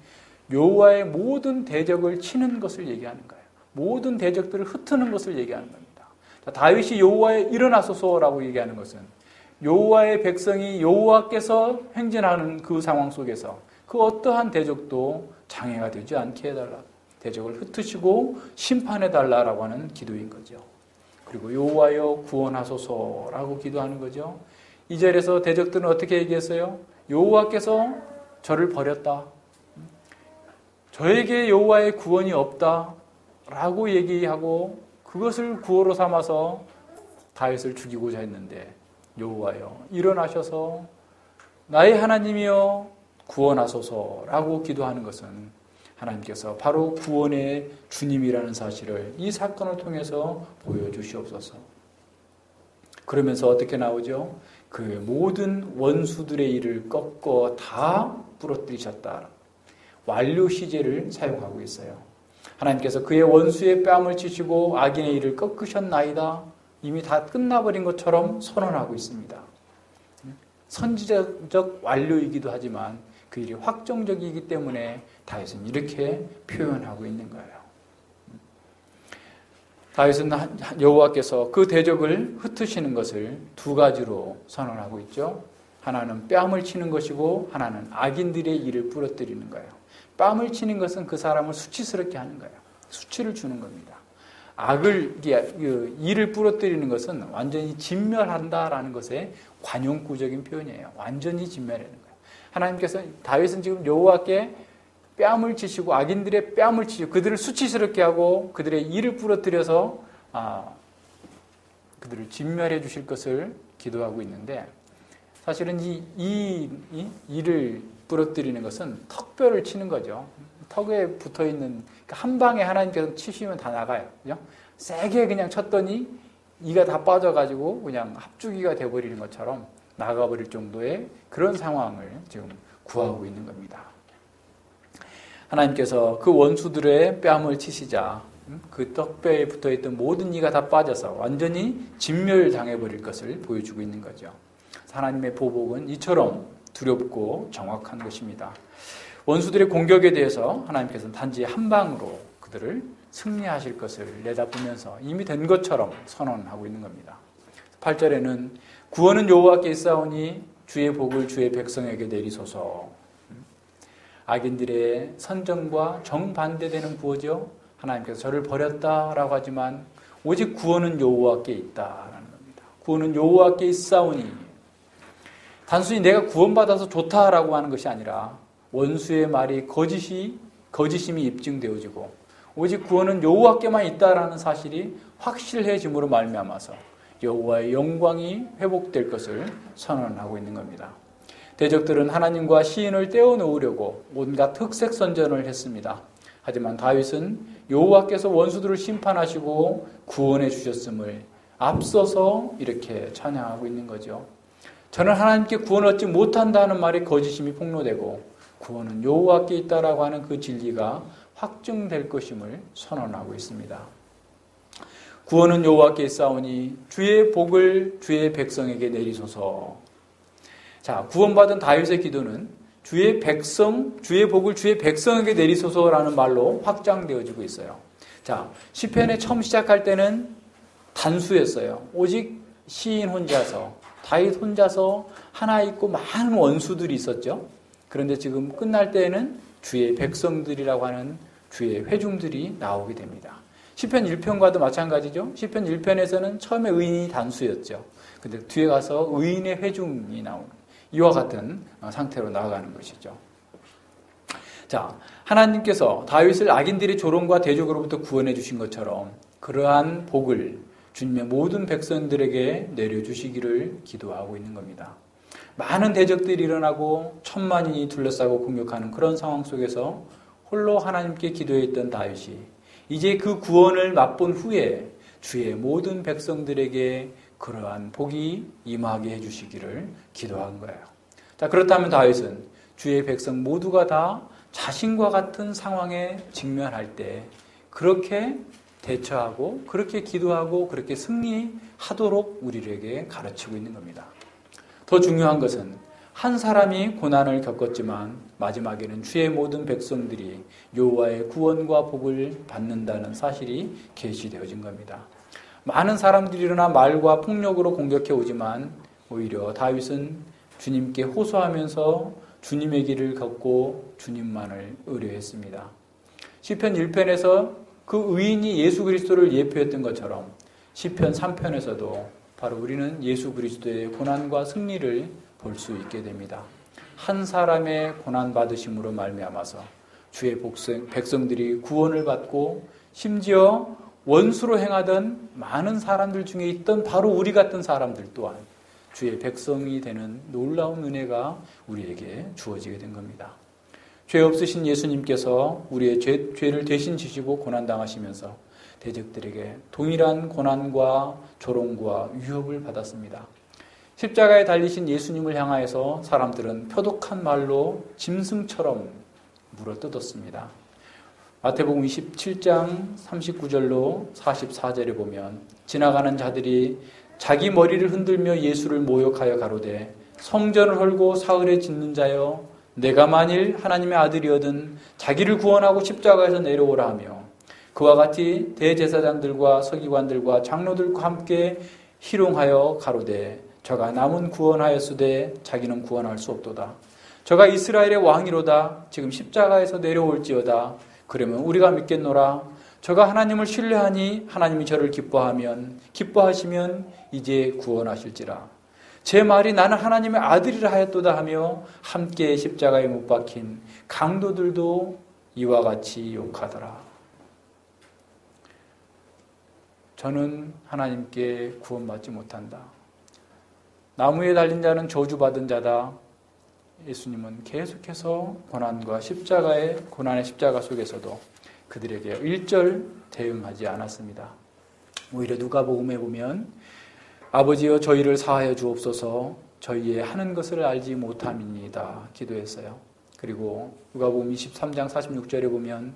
여호와의 모든 대적을 치는 것을 얘기하는 거예요. 모든 대적들을 흩트는 것을 얘기하는 겁니다. 다윗이 여호와의 일어나소서라고 얘기하는 것은 여호와의 백성이 여호와께서 행진하는 그 상황 속에서 그 어떠한 대적도 장애가 되지 않게 해달라. 대적을 흩으시고 심판해달라라고 하는 기도인 거죠. 그리고 여호와여 구원하소서라고 기도하는 거죠. 2절에서 대적들은 어떻게 얘기했어요? 여호와께서 저를 버렸다. 저에게 여호와의 구원이 없다라고 얘기하고 그것을 구호로 삼아서 다윗을 죽이고자 했는데 여호와여 일어나셔서 나의 하나님이여 구원하소서라고 기도하는 것은 하나님께서 바로 구원의 주님이라는 사실을 이 사건을 통해서 보여주시옵소서. 그러면서 어떻게 나오죠? 그 모든 원수들의 일을 꺾어 다 부러뜨리셨다. 완료 시제를 사용하고 있어요. 하나님께서 그의 원수의 뺨을 치시고 악인의 일을 꺾으셨나이다. 이미 다 끝나버린 것처럼 선언하고 있습니다. 선지자적 완료이기도 하지만 그 일이 확정적이기 때문에 다윗은 이렇게 표현하고 있는 거예요. 다윗은 여호와께서 그 대적을 흩으시는 것을 두 가지로 선언하고 있죠. 하나는 뺨을 치는 것이고 하나는 악인들의 일을 부러뜨리는 거예요. 뺨을 치는 것은 그 사람을 수치스럽게 하는 거예요. 수치를 주는 겁니다. 일을 부러뜨리는 것은 완전히 진멸한다라는 것의 관용구적인 표현이에요. 완전히 진멸하는 거예요. 하나님께서 다윗은 지금 여호와께 뺨을 치시고 악인들의 뺨을 치시고 그들을 수치스럽게 하고 그들의 일을 부러뜨려서 그들을 진멸해 주실 것을 기도하고 있는데 사실은 이 일을 부러뜨리는 것은 턱뼈를 치는 거죠. 턱에 붙어있는 한 방에 하나님께서 치시면 다 나가요. 그죠? 세게 그냥 쳤더니 이가 다 빠져가지고 그냥 합주기가 돼버리는 것처럼 나가버릴 정도의 그런 상황을 지금 구하고 있는 겁니다. 하나님께서 그 원수들의 뺨을 치시자 그 떡뼈에 붙어있던 모든 이가 다 빠져서 완전히 진멸당해버릴 것을 보여주고 있는 거죠. 하나님의 보복은 이처럼 두렵고 정확한 것입니다. 원수들의 공격에 대해서 하나님께서는 단지 한 방으로 그들을 승리하실 것을 내다보면서 이미 된 것처럼 선언하고 있는 겁니다. 8절에는 구원은 여호와께 있사오니 주의 복을 주의 백성에게 내리소서. 악인들의 선정과 정반대되는 구호죠. 하나님께서 저를 버렸다라고 하지만 오직 구원은 여호와께 있다라는 겁니다. 구원은 여호와께 있사오니 단순히 내가 구원받아서 좋다라고 하는 것이 아니라 원수의 말이 거짓임이 입증되어지고 오직 구원은 여호와께만 있다라는 사실이 확실해짐으로 말미암아서 여호와의 영광이 회복될 것을 선언하고 있는 겁니다. 대적들은 하나님과 시인을 떼어놓으려고 온갖 흑색 선전을 했습니다. 하지만 다윗은 여호와께서 원수들을 심판하시고 구원해 주셨음을 앞서서 이렇게 찬양하고 있는 거죠. 저는 하나님께 구원 얻지 못한다는 말이 거짓임이 폭로되고 구원은 여호와께 있다라고 하는 그 진리가 확증될 것임을 선언하고 있습니다. 구원은 여호와께 있사오니 주의 복을 주의 백성에게 내리소서. 자, 구원받은 다윗의 기도는 주의 복을 주의 백성에게 내리소서라는 말로 확장되어지고 있어요. 자, 시편에 처음 시작할 때는 단수였어요. 오직 시인 혼자서, 다윗 혼자서 하나 있고 많은 원수들이 있었죠. 그런데 지금 끝날 때에는 주의 백성들이라고 하는 주의 회중들이 나오게 됩니다. 시편 1편과도 마찬가지죠. 시편 1편에서는 처음에 의인이 단수였죠. 근데 뒤에 가서 의인의 회중이 나오는 이와 같은 상태로 나아가는 것이죠. 자, 하나님께서 다윗을 악인들의 조롱과 대적으로부터 구원해 주신 것처럼 그러한 복을 주님의 모든 백성들에게 내려주시기를 기도하고 있는 겁니다. 많은 대적들이 일어나고 천만인이 둘러싸고 공격하는 그런 상황 속에서 홀로 하나님께 기도했던 다윗이 이제 그 구원을 맛본 후에 주의 모든 백성들에게 그러한 복이 임하게 해주시기를 기도한 거예요. 자, 그렇다면 다윗은 주의 백성 모두가 다 자신과 같은 상황에 직면할 때 그렇게 대처하고 그렇게 기도하고 그렇게 승리하도록 우리에게 가르치고 있는 겁니다. 더 중요한 것은 한 사람이 고난을 겪었지만 마지막에는 주의 모든 백성들이 여호와의 구원과 복을 받는다는 사실이 계시되어진 겁니다. 많은 사람들이 일어나 말과 폭력으로 공격해 오지만 오히려 다윗은 주님께 호소하면서 주님의 길을 걷고 주님만을 의뢰했습니다. 시편 1편에서 그 의인이 예수 그리스도를 예표했던 것처럼 시편 3편에서도 바로 우리는 예수 그리스도의 고난과 승리를 볼 수 있게 됩니다. 한 사람의 고난 받으심으로 말미암아서 주의 백성들이 구원을 받고 심지어 원수로 행하던 많은 사람들 중에 있던 바로 우리 같은 사람들 또한 주의 백성이 되는 놀라운 은혜가 우리에게 주어지게 된 겁니다. 죄 없으신 예수님께서 우리의 죄를 대신 지시고 고난당하시면서 대적들에게 동일한 고난과 조롱과 위협을 받았습니다. 십자가에 달리신 예수님을 향하여서 사람들은 표독한 말로 짐승처럼 물어뜯었습니다. 마태복음 27장 39절로 44절에 보면 지나가는 자들이 자기 머리를 흔들며 예수를 모욕하여 가로되 성전을 헐고 사흘에 짓는 자여 내가 만일 하나님의 아들이거든 자기를 구원하고 십자가에서 내려오라 하며 그와 같이 대제사장들과 서기관들과 장로들과 함께 희롱하여 가로되 저가 남은 구원하였으되 자기는 구원할 수 없도다. 저가 이스라엘의 왕이로다. 지금 십자가에서 내려올지어다. 그러면 우리가 믿겠노라. 저가 하나님을 신뢰하니 하나님이 저를 기뻐하시면 이제 구원하실지라. 제 말이 나는 하나님의 아들이라 하였도다 하며 함께 십자가에 못 박힌 강도들도 이와 같이 욕하더라. 저는 하나님께 구원받지 못한다. 나무에 달린 자는 저주받은 자다. 예수님은 계속해서 고난의 십자가 속에서도 그들에게 일절 대응하지 않았습니다. 오히려 누가복음에 보면 아버지여 저희를 사하여 주옵소서 저희의 하는 것을 알지 못함이니이다 기도했어요. 그리고 누가복음 23장 46절에 보면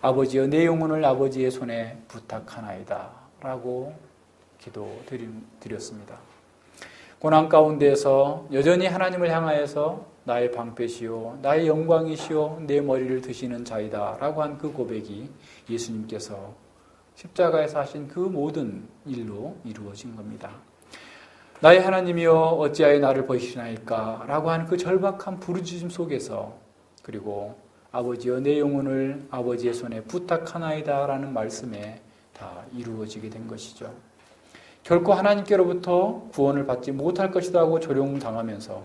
아버지여 내 영혼을 아버지의 손에 부탁하나이다 라고 기도드렸습니다. 고난 가운데에서 여전히 하나님을 향하여서 나의 방패시오 나의 영광이시오 내 머리를 드시는 자이다 라고 한 그 고백이 예수님께서 십자가에서 하신 그 모든 일로 이루어진 겁니다. 나의 하나님이여 어찌하여 나를 버리시나이까 라고 하는 그 절박한 부르짖음 속에서 그리고 아버지여 내 영혼을 아버지의 손에 부탁하나이다 라는 말씀에 다 이루어지게 된 것이죠. 결코 하나님께로부터 구원을 받지 못할 것이다 하고 조롱당하면서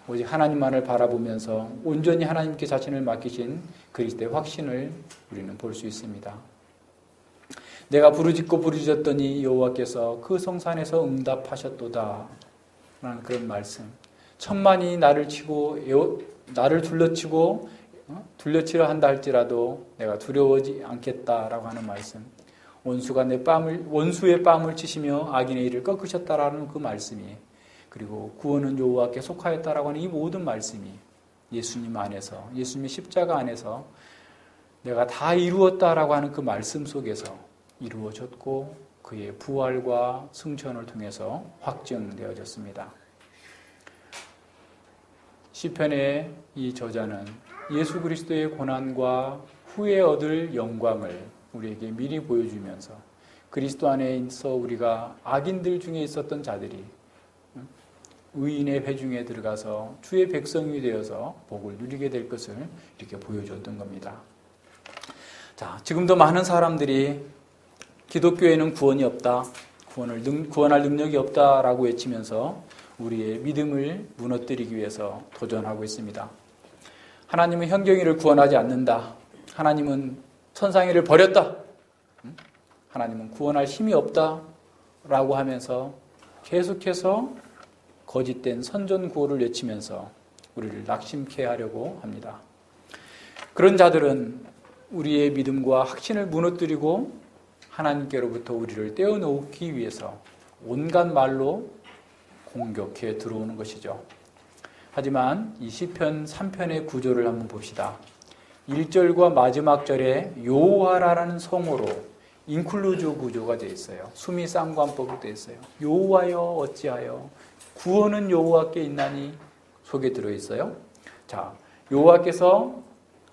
오직 하나님만을 바라보면서 온전히 하나님께 자신을 맡기신 그리스도의 확신을 우리는 볼 수 있습니다. 내가 부르짖고 부르짖었더니 여호와께서 그 성산에서 응답하셨도다 라는 그런 말씀. 천만이 나를 둘러치려 한다 할지라도 내가 두려워하지 않겠다라고 하는 말씀. 원수의 뺨을 치시며 악인의 일을 꺾으셨다라는 그 말씀이 그리고 구원은 여호와께 속하였다라고 하는 이 모든 말씀이 예수님 안에서 예수님의 십자가 안에서 내가 다 이루었다라고 하는 그 말씀 속에서 이루어졌고 그의 부활과 승천을 통해서 확증되어졌습니다. 시편의 이 저자는 예수 그리스도의 고난과 후에 얻을 영광을 우리에게 미리 보여주면서 그리스도 안에서 우리가 악인들 중에 있었던 자들이 의인의 회중에 들어가서 주의 백성이 되어서 복을 누리게 될 것을 이렇게 보여줬던 겁니다. 자, 지금도 많은 사람들이 기독교에는 구원이 없다, 구원할 능력이 없다라고 외치면서 우리의 믿음을 무너뜨리기 위해서 도전하고 있습니다. 하나님은 현경이를 구원하지 않는다. 하나님은 천상이를 버렸다. 하나님은 구원할 힘이 없다. 라고 하면서 계속해서 거짓된 선전구호를 외치면서 우리를 낙심케 하려고 합니다. 그런 자들은 우리의 믿음과 확신을 무너뜨리고 하나님께로부터 우리를 떼어놓기 위해서 온갖 말로 공격해 들어오는 것이죠. 하지만 이 시편 3편의 구조를 한번 봅시다. 1절과 마지막 절에 여호와라는 성어로 인클루즈 구조가 되어 있어요. 수미 쌍관법으로 되어 있어요. 여호와여 어찌하여 구원은 여호와께 있나니 속에 들어있어요. 자, 여호와께서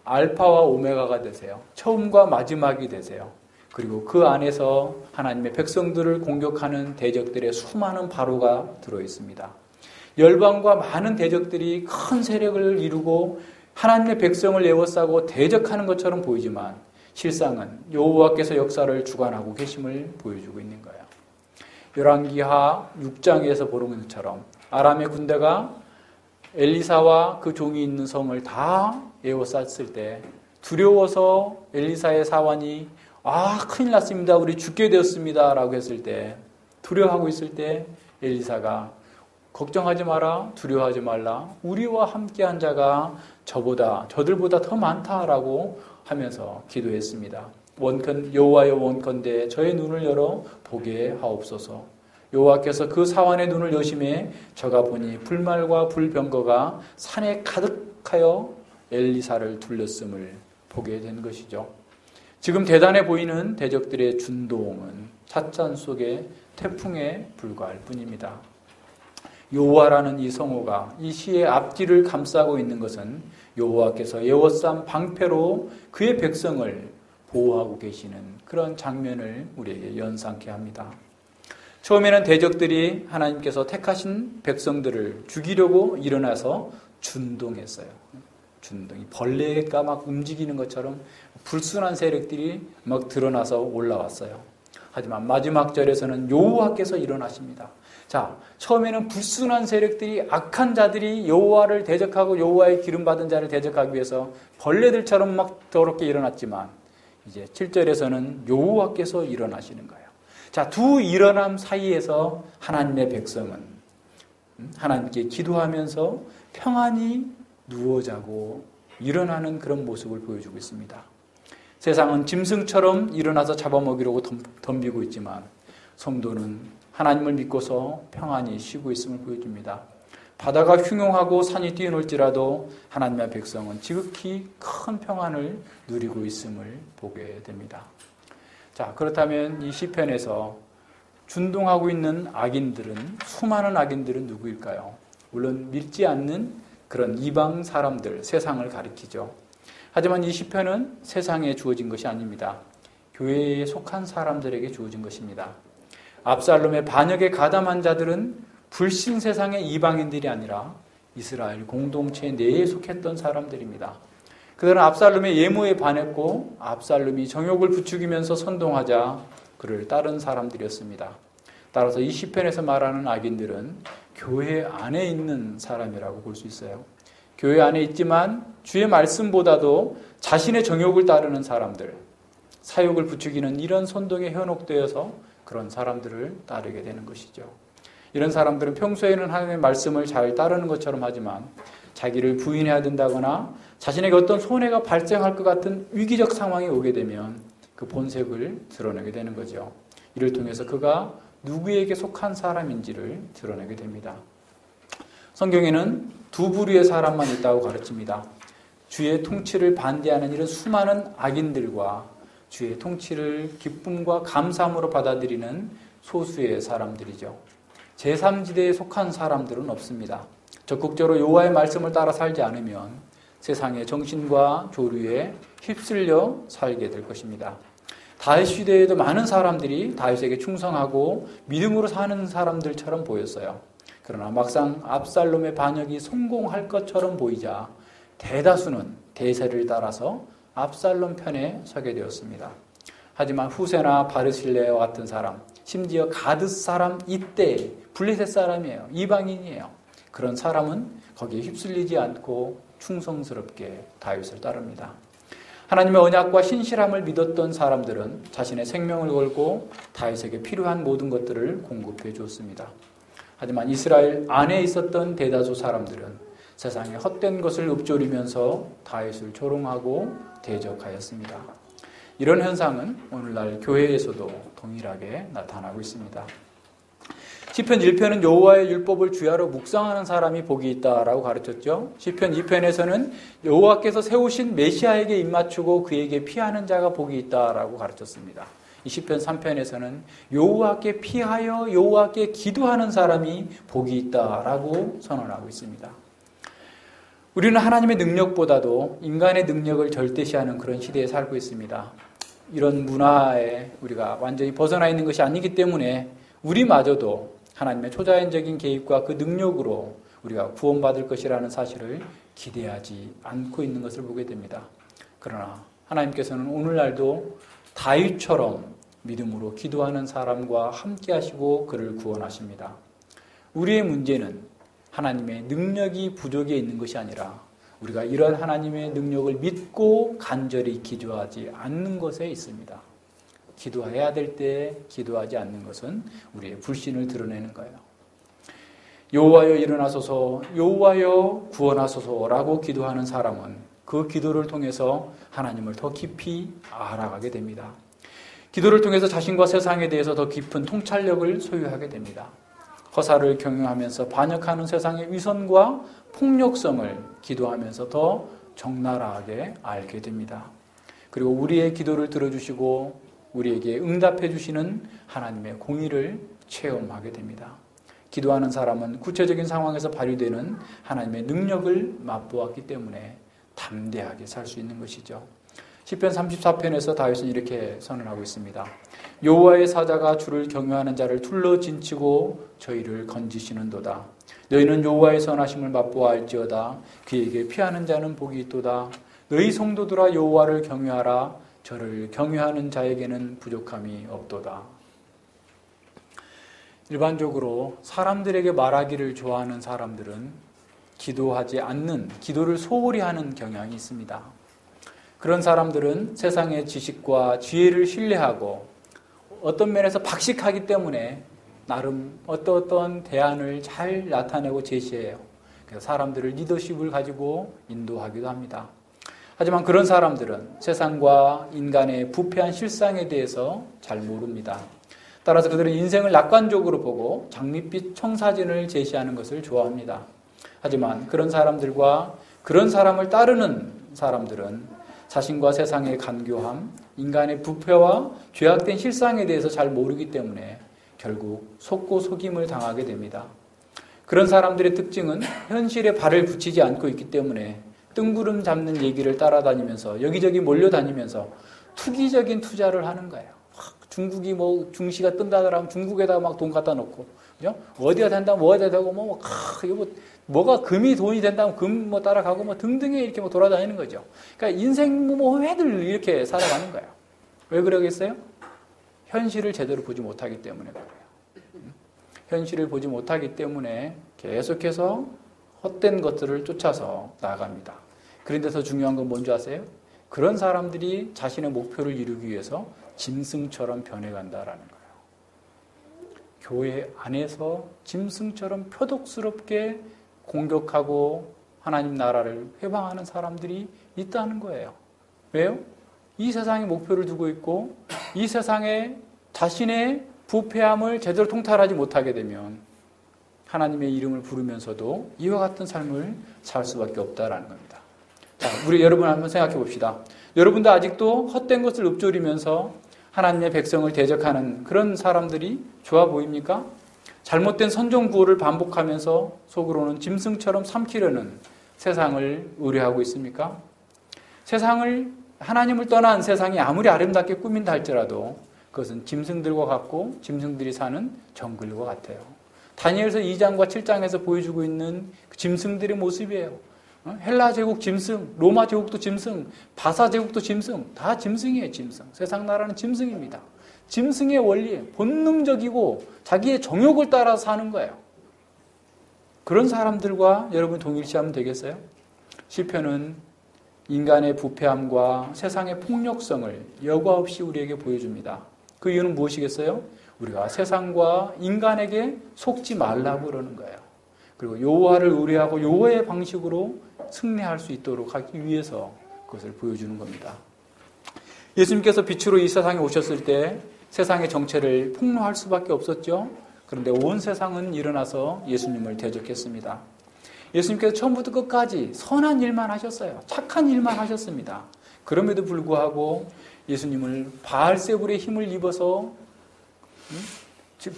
알파와 오메가가 되세요. 처음과 마지막이 되세요. 그리고 그 안에서 하나님의 백성들을 공격하는 대적들의 수많은 바로가 들어있습니다. 열방과 많은 대적들이 큰 세력을 이루고 하나님의 백성을 에워싸고 대적하는 것처럼 보이지만 실상은 여호와께서 역사를 주관하고 계심을 보여주고 있는 거예요. 열왕기하 6장에서 보는 것처럼 아람의 군대가 엘리사와 그 종이 있는 성을 다 에워쌌을 때 두려워서 엘리사의 사환이 큰일 났습니다. 우리 죽게 되었습니다. 라고 했을 때 두려워하고 있을 때 엘리사가 걱정하지 마라, 두려워하지 말라. 우리와 함께한 자가 저들보다 더 많다라고 하면서 기도했습니다. 여호와여 원컨대 저의 눈을 열어 보게 하옵소서. 여호와께서 그 사환의 눈을 여심해 저가 보니 불말과 불병거가 산에 가득하여 엘리사를 둘렀음을 보게 된 것이죠. 지금 대단해 보이는 대적들의 준동은 찻잔 속의 태풍에 불과할 뿐입니다. 여호와라는 이 성호가 이 시의 앞뒤를 감싸고 있는 것은 여호와께서 에워싼 방패로 그의 백성을 보호하고 계시는 그런 장면을 우리에게 연상케 합니다. 처음에는 대적들이 하나님께서 택하신 백성들을 죽이려고 일어나서 준동했어요. 준동이 벌레가 막 움직이는 것처럼 불순한 세력들이 막 드러나서 올라왔어요. 하지만 마지막 절에서는 여호와께서 일어나십니다. 자, 처음에는 불순한 세력들이 악한 자들이 여호와를 대적하고 여호와의 기름받은 자를 대적하기 위해서 벌레들처럼 막 더럽게 일어났지만 이제 7절에서는 여호와께서 일어나시는 거예요. 자, 두 일어남 사이에서 하나님의 백성은 하나님께 기도하면서 평안히 누워 자고 일어나는 그런 모습을 보여주고 있습니다. 세상은 짐승처럼 일어나서 잡아먹이려고 덤비고 있지만 성도는 하나님을 믿고서 평안히 쉬고 있음을 보여줍니다. 바다가 흉용하고 산이 뛰어놀지라도 하나님의 백성은 지극히 큰 평안을 누리고 있음을 보게 됩니다. 자, 그렇다면 이 시편에서 준동하고 있는 악인들은, 수많은 악인들은 누구일까요? 물론 믿지 않는 그런 이방 사람들, 세상을 가리키죠. 하지만 이 시편은 세상에 주어진 것이 아닙니다. 교회에 속한 사람들에게 주어진 것입니다. 압살롬의 반역에 가담한 자들은 불신 세상의 이방인들이 아니라 이스라엘 공동체 내에 속했던 사람들입니다. 그들은 압살롬의 예모에 반했고 압살롬이 정욕을 부추기면서 선동하자 그를 따른 사람들이었습니다. 따라서 이 시편에서 말하는 악인들은 교회 안에 있는 사람이라고 볼 수 있어요. 교회 안에 있지만 주의 말씀보다도 자신의 정욕을 따르는 사람들, 사욕을 부추기는 이런 선동에 현혹되어서 그런 사람들을 따르게 되는 것이죠. 이런 사람들은 평소에는 하나님의 말씀을 잘 따르는 것처럼 하지만 자기를 부인해야 된다거나 자신에게 어떤 손해가 발생할 것 같은 위기적 상황이 오게 되면 그 본색을 드러내게 되는 거죠. 이를 통해서 그가 누구에게 속한 사람인지를 드러내게 됩니다. 성경에는 두 부류의 사람만 있다고 가르칩니다. 주의 통치를 반대하는 이런 수많은 악인들과 주의 통치를 기쁨과 감사함으로 받아들이는 소수의 사람들이죠. 제3지대에 속한 사람들은 없습니다. 적극적으로 여호와의 말씀을 따라 살지 않으면 세상의 정신과 교류에 휩쓸려 살게 될 것입니다. 다윗 시대에도 많은 사람들이 다윗에게 충성하고 믿음으로 사는 사람들처럼 보였어요. 그러나 막상 압살롬의 반역이 성공할 것처럼 보이자 대다수는 대세를 따라서 압살롬 편에 서게 되었습니다. 하지만 후세나 바르실레와 같은 사람, 심지어 가드 사람 이때 블레셋 사람이에요. 이방인이에요. 그런 사람은 거기에 휩쓸리지 않고 충성스럽게 다윗을 따릅니다. 하나님의 언약과 신실함을 믿었던 사람들은 자신의 생명을 걸고 다윗에게 필요한 모든 것들을 공급해 주었습니다. 하지만 이스라엘 안에 있었던 대다수 사람들은 세상의 헛된 것을 읊조리면서 다윗을 조롱하고 대적하였습니다. 이런 현상은 오늘날 교회에서도 동일하게 나타나고 있습니다. 시편 1편은 여호와의 율법을 주야로 묵상하는 사람이 복이 있다라고 가르쳤죠. 시편 2편에서는 여호와께서 세우신 메시아에게 입맞추고 그에게 피하는 자가 복이 있다라고 가르쳤습니다. 이 시편 3편에서는 여호와께 피하여 여호와께 기도하는 사람이 복이 있다라고 선언하고 있습니다. 우리는 하나님의 능력보다도 인간의 능력을 절대시하는 그런 시대에 살고 있습니다. 이런 문화에 우리가 완전히 벗어나 있는 것이 아니기 때문에 우리마저도 하나님의 초자연적인 개입과 그 능력으로 우리가 구원받을 것이라는 사실을 기대하지 않고 있는 것을 보게 됩니다. 그러나 하나님께서는 오늘날도 다윗처럼 믿음으로 기도하는 사람과 함께 하시고 그를 구원하십니다. 우리의 문제는 하나님의 능력이 부족해 있는 것이 아니라 우리가 이런 하나님의 능력을 믿고 간절히 기도하지 않는 것에 있습니다. 기도해야 될 때 기도하지 않는 것은 우리의 불신을 드러내는 거예요. 여호와여 일어나소서, 여호와여 구원하소서라고 기도하는 사람은 그 기도를 통해서 하나님을 더 깊이 알아가게 됩니다. 기도를 통해서 자신과 세상에 대해서 더 깊은 통찰력을 소유하게 됩니다. 허사를 경영하면서 반역하는 세상의 위선과 폭력성을 기도하면서 더 적나라하게 알게 됩니다. 그리고 우리의 기도를 들어주시고 우리에게 응답해 주시는 하나님의 공의를 체험하게 됩니다. 기도하는 사람은 구체적인 상황에서 발휘되는 하나님의 능력을 맛보았기 때문에 담대하게 살 수 있는 것이죠. 시편 34편에서 다윗은 이렇게 선언하고 있습니다. 여호와의 사자가 주를 경외하는 자를 둘러 진치고 저희를 건지시는도다. 너희는 여호와의 선하심을 맛보아할지어다. 그에게 피하는 자는 복이 있도다. 너희 성도들아 여호와를 경외하라. 저를 경외하는 자에게는 부족함이 없도다. 일반적으로 사람들에게 말하기를 좋아하는 사람들은 기도하지 않는, 기도를 소홀히 하는 경향이 있습니다. 그런 사람들은 세상의 지식과 지혜를 신뢰하고 어떤 면에서 박식하기 때문에 나름 어떤 대안을 잘 나타내고 제시해요. 그래서 사람들을 리더십을 가지고 인도하기도 합니다. 하지만 그런 사람들은 세상과 인간의 부패한 실상에 대해서 잘 모릅니다. 따라서 그들은 인생을 낙관적으로 보고 장밋빛 청사진을 제시하는 것을 좋아합니다. 하지만 그런 사람들과 그런 사람을 따르는 사람들은 자신과 세상의 간교함, 인간의 부패와 죄악된 실상에 대해서 잘 모르기 때문에 결국 속고 속임을 당하게 됩니다. 그런 사람들의 특징은 현실에 발을 붙이지 않고 있기 때문에 뜬구름 잡는 얘기를 따라다니면서 여기저기 몰려다니면서 투기적인 투자를 하는 거예요. 중국이 뭐 중시가 뜬다더라 하면 중국에다가 막 돈 갖다 놓고, 그죠? 어디가 된다면 뭐가 되고 뭐가 금이 돈이 된다면 금 뭐 따라가고 뭐 등등에 이렇게 뭐 돌아다니는 거죠. 그러니까 인생 뭐 회들 이렇게 살아가는 거예요. 왜 그러겠어요? 현실을 제대로 보지 못하기 때문에 그래요. 현실을 보지 못하기 때문에 계속해서 헛된 것들을 쫓아서 나아갑니다. 그런데 더 중요한 건 뭔지 아세요? 그런 사람들이 자신의 목표를 이루기 위해서 짐승처럼 변해간다라는 거예요. 교회 안에서 짐승처럼 표독스럽게 공격하고 하나님 나라를 회방하는 사람들이 있다는 거예요. 왜요? 이 세상에 목표를 두고 있고 이 세상에 자신의 부패함을 제대로 통달하지 못하게 되면 하나님의 이름을 부르면서도 이와 같은 삶을 살 수밖에 없다라는 겁니다. 자, 우리 여러분 한번 생각해 봅시다. 여러분도 아직도 헛된 것을 읊조리면서 하나님의 백성을 대적하는 그런 사람들이 좋아 보입니까? 잘못된 선전구호를 반복하면서 속으로는 짐승처럼 삼키려는 세상을 의뢰하고 있습니까? 세상을, 하나님을 떠난 세상이 아무리 아름답게 꾸민다 할지라도 그것은 짐승들과 같고 짐승들이 사는 정글과 같아요. 다니엘서 2장과 7장에서 보여주고 있는 짐승들의 모습이에요. 헬라 제국 짐승, 로마 제국도 짐승, 바사 제국도 짐승, 다 짐승이에요. 짐승. 세상 나라는 짐승입니다. 짐승의 원리, 본능적이고 자기의 정욕을 따라서 사는 거예요. 그런 사람들과 여러분 동일시하면 되겠어요? 시편은 인간의 부패함과 세상의 폭력성을 여과 없이 우리에게 보여줍니다. 그 이유는 무엇이겠어요? 우리가 세상과 인간에게 속지 말라고 그러는 거예요. 그리고 여호와를 의뢰하고 여호와의 방식으로 승리할 수 있도록 하기 위해서 그것을 보여주는 겁니다. 예수님께서 빛으로 이 세상에 오셨을 때 세상의 정체를 폭로할 수밖에 없었죠. 그런데 온 세상은 일어나서 예수님을 대적했습니다. 예수님께서 처음부터 끝까지 선한 일만 하셨어요. 착한 일만 하셨습니다. 그럼에도 불구하고 예수님을 바알세불의 힘을 입어서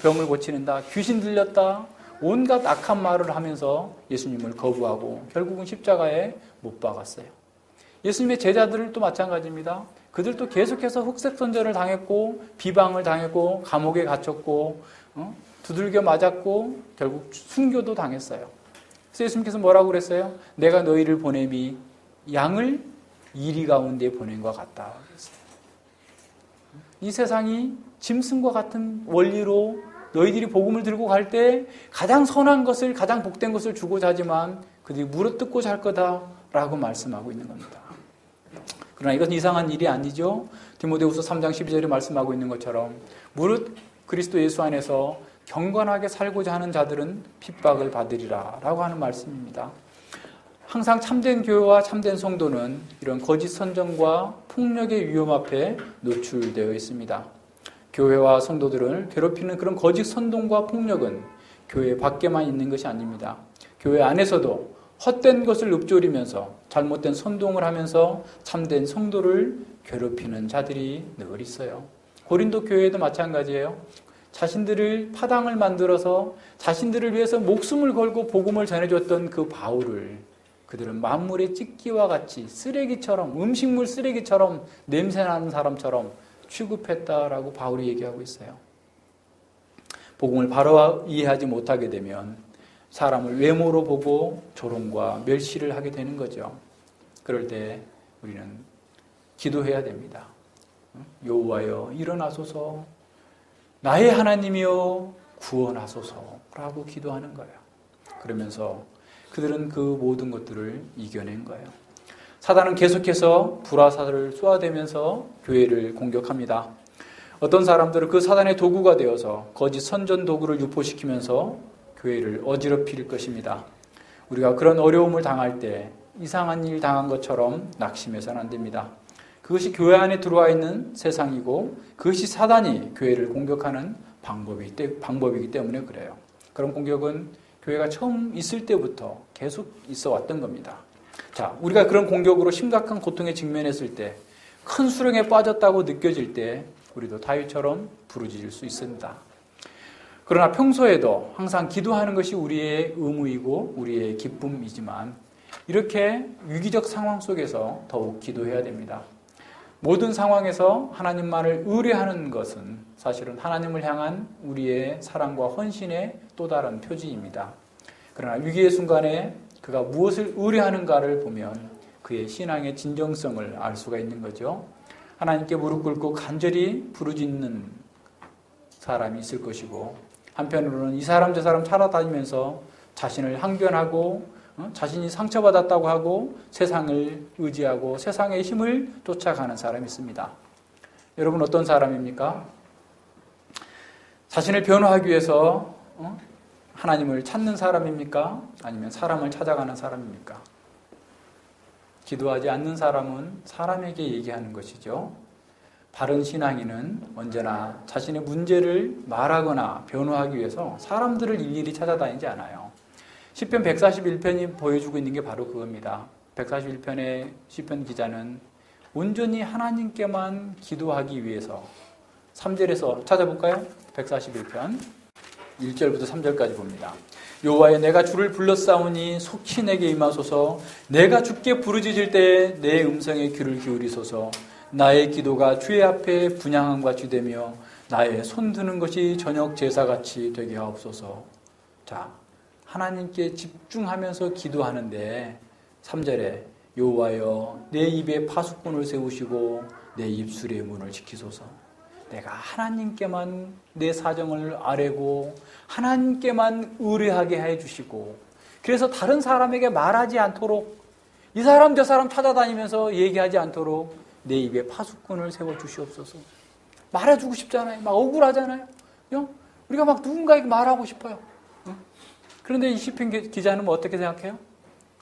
병을 고치는다, 귀신 들렸다, 온갖 악한 말을 하면서 예수님을 거부하고 결국은 십자가에 못 박았어요. 예수님의 제자들도 마찬가지입니다. 그들도 계속해서 흑색선전을 당했고 비방을 당했고 감옥에 갇혔고 두들겨 맞았고 결국 순교도 당했어요. 그래서 예수님께서 뭐라고 그랬어요? 내가 너희를 보냄이 양을 이리 가운데 보낸 것 같다. 이 세상이 짐승과 같은 원리로 너희들이 복음을 들고 갈 때 가장 선한 것을, 가장 복된 것을 주고자 하지만 그들이 물어뜯고 잘 거다라고 말씀하고 있는 겁니다. 그러나 이것은 이상한 일이 아니죠. 디모데후서 3장 12절에 말씀하고 있는 것처럼 무릇 그리스도 예수 안에서 경건하게 살고자 하는 자들은 핍박을 받으리라 라고 하는 말씀입니다. 항상 참된 교회와 참된 성도는 이런 거짓 선전과 폭력의 위험 앞에 노출되어 있습니다. 교회와 성도들을 괴롭히는 그런 거짓 선동과 폭력은 교회 밖에만 있는 것이 아닙니다. 교회 안에서도 헛된 것을 읊조리면서 잘못된 선동을 하면서 참된 성도를 괴롭히는 자들이 늘 있어요. 고린도 교회도 마찬가지예요. 자신들을 파당을 만들어서 자신들을 위해서 목숨을 걸고 복음을 전해줬던 그 바울을 그들은 만물의 찢기와 같이 쓰레기처럼, 음식물 쓰레기처럼 냄새나는 사람처럼 취급했다라고 바울이 얘기하고 있어요. 복음을 바로 이해하지 못하게 되면 사람을 외모로 보고 조롱과 멸시를 하게 되는 거죠. 그럴 때 우리는 기도해야 됩니다. 여호와여 일어나소서, 나의 하나님이여 구원하소서라고 기도하는 거예요. 그러면서 그들은 그 모든 것들을 이겨낸 거예요. 사단은 계속해서 불화살을 쏘아대면서 교회를 공격합니다. 어떤 사람들은 그 사단의 도구가 되어서 거짓 선전 도구를 유포시키면서 교회를 어지럽힐 것입니다. 우리가 그런 어려움을 당할 때 이상한 일 당한 것처럼 낙심해서는 안 됩니다. 그것이 교회 안에 들어와 있는 세상이고 그것이 사단이 교회를 공격하는 방법이기 때문에 그래요. 그런 공격은 교회가 처음 있을 때부터 계속 있어 왔던 겁니다. 자, 우리가 그런 공격으로 심각한 고통에 직면했을 때, 큰 수렁에 빠졌다고 느껴질 때 우리도 다윗처럼 부르짖을 수 있습니다. 그러나 평소에도 항상 기도하는 것이 우리의 의무이고 우리의 기쁨이지만 이렇게 위기적 상황 속에서 더욱 기도해야 됩니다. 모든 상황에서 하나님만을 의뢰하는 것은 사실은 하나님을 향한 우리의 사랑과 헌신의 또 다른 표지입니다. 그러나 위기의 순간에 그가 무엇을 의뢰하는가를 보면 그의 신앙의 진정성을 알 수가 있는 거죠. 하나님께 무릎 꿇고 간절히 부르짖는 사람이 있을 것이고 한편으로는 이 사람 저 사람 찾아다니면서 자신을 항변하고 자신이 상처받았다고 하고 세상을 의지하고 세상의 힘을 쫓아가는 사람이 있습니다. 여러분 어떤 사람입니까? 자신을 변호하기 위해서 하나님을 찾는 사람입니까? 아니면 사람을 찾아가는 사람입니까? 기도하지 않는 사람은 사람에게 얘기하는 것이죠. 바른 신앙인은 언제나 자신의 문제를 말하거나 변호하기 위해서 사람들을 일일이 찾아다니지 않아요. 시편 141편이 보여주고 있는 게 바로 그겁니다. 141편의 시편 기자는 온전히 하나님께만 기도하기 위해서 3절에서 찾아볼까요? 141편 1절부터 3절까지 봅니다. 여호와여 내가 주를 불렀사오니 속히 내게 임하소서. 내가 주께 부르짖을 때에 내 음성에 귀를 기울이소서. 나의 기도가 주의 앞에 분향함과 주되며 나의 손 드는 것이 저녁 제사같이 되게 하옵소서. 자, 하나님께 집중하면서 기도하는데 3절에 여호와여 내 입에 파수꾼을 세우시고 내 입술의 문을 지키소서. 내가 하나님께만 내 사정을 아뢰고 하나님께만 의뢰하게 해주시고 그래서 다른 사람에게 말하지 않도록 이 사람 저 사람 찾아다니면서 얘기하지 않도록 내 입에 파수꾼을 세워주시옵소서. 말해주고 싶잖아요. 막 억울하잖아요. 우리가 막 누군가에게 말하고 싶어요. 그런데 이 시편 기자는 뭐 어떻게 생각해요?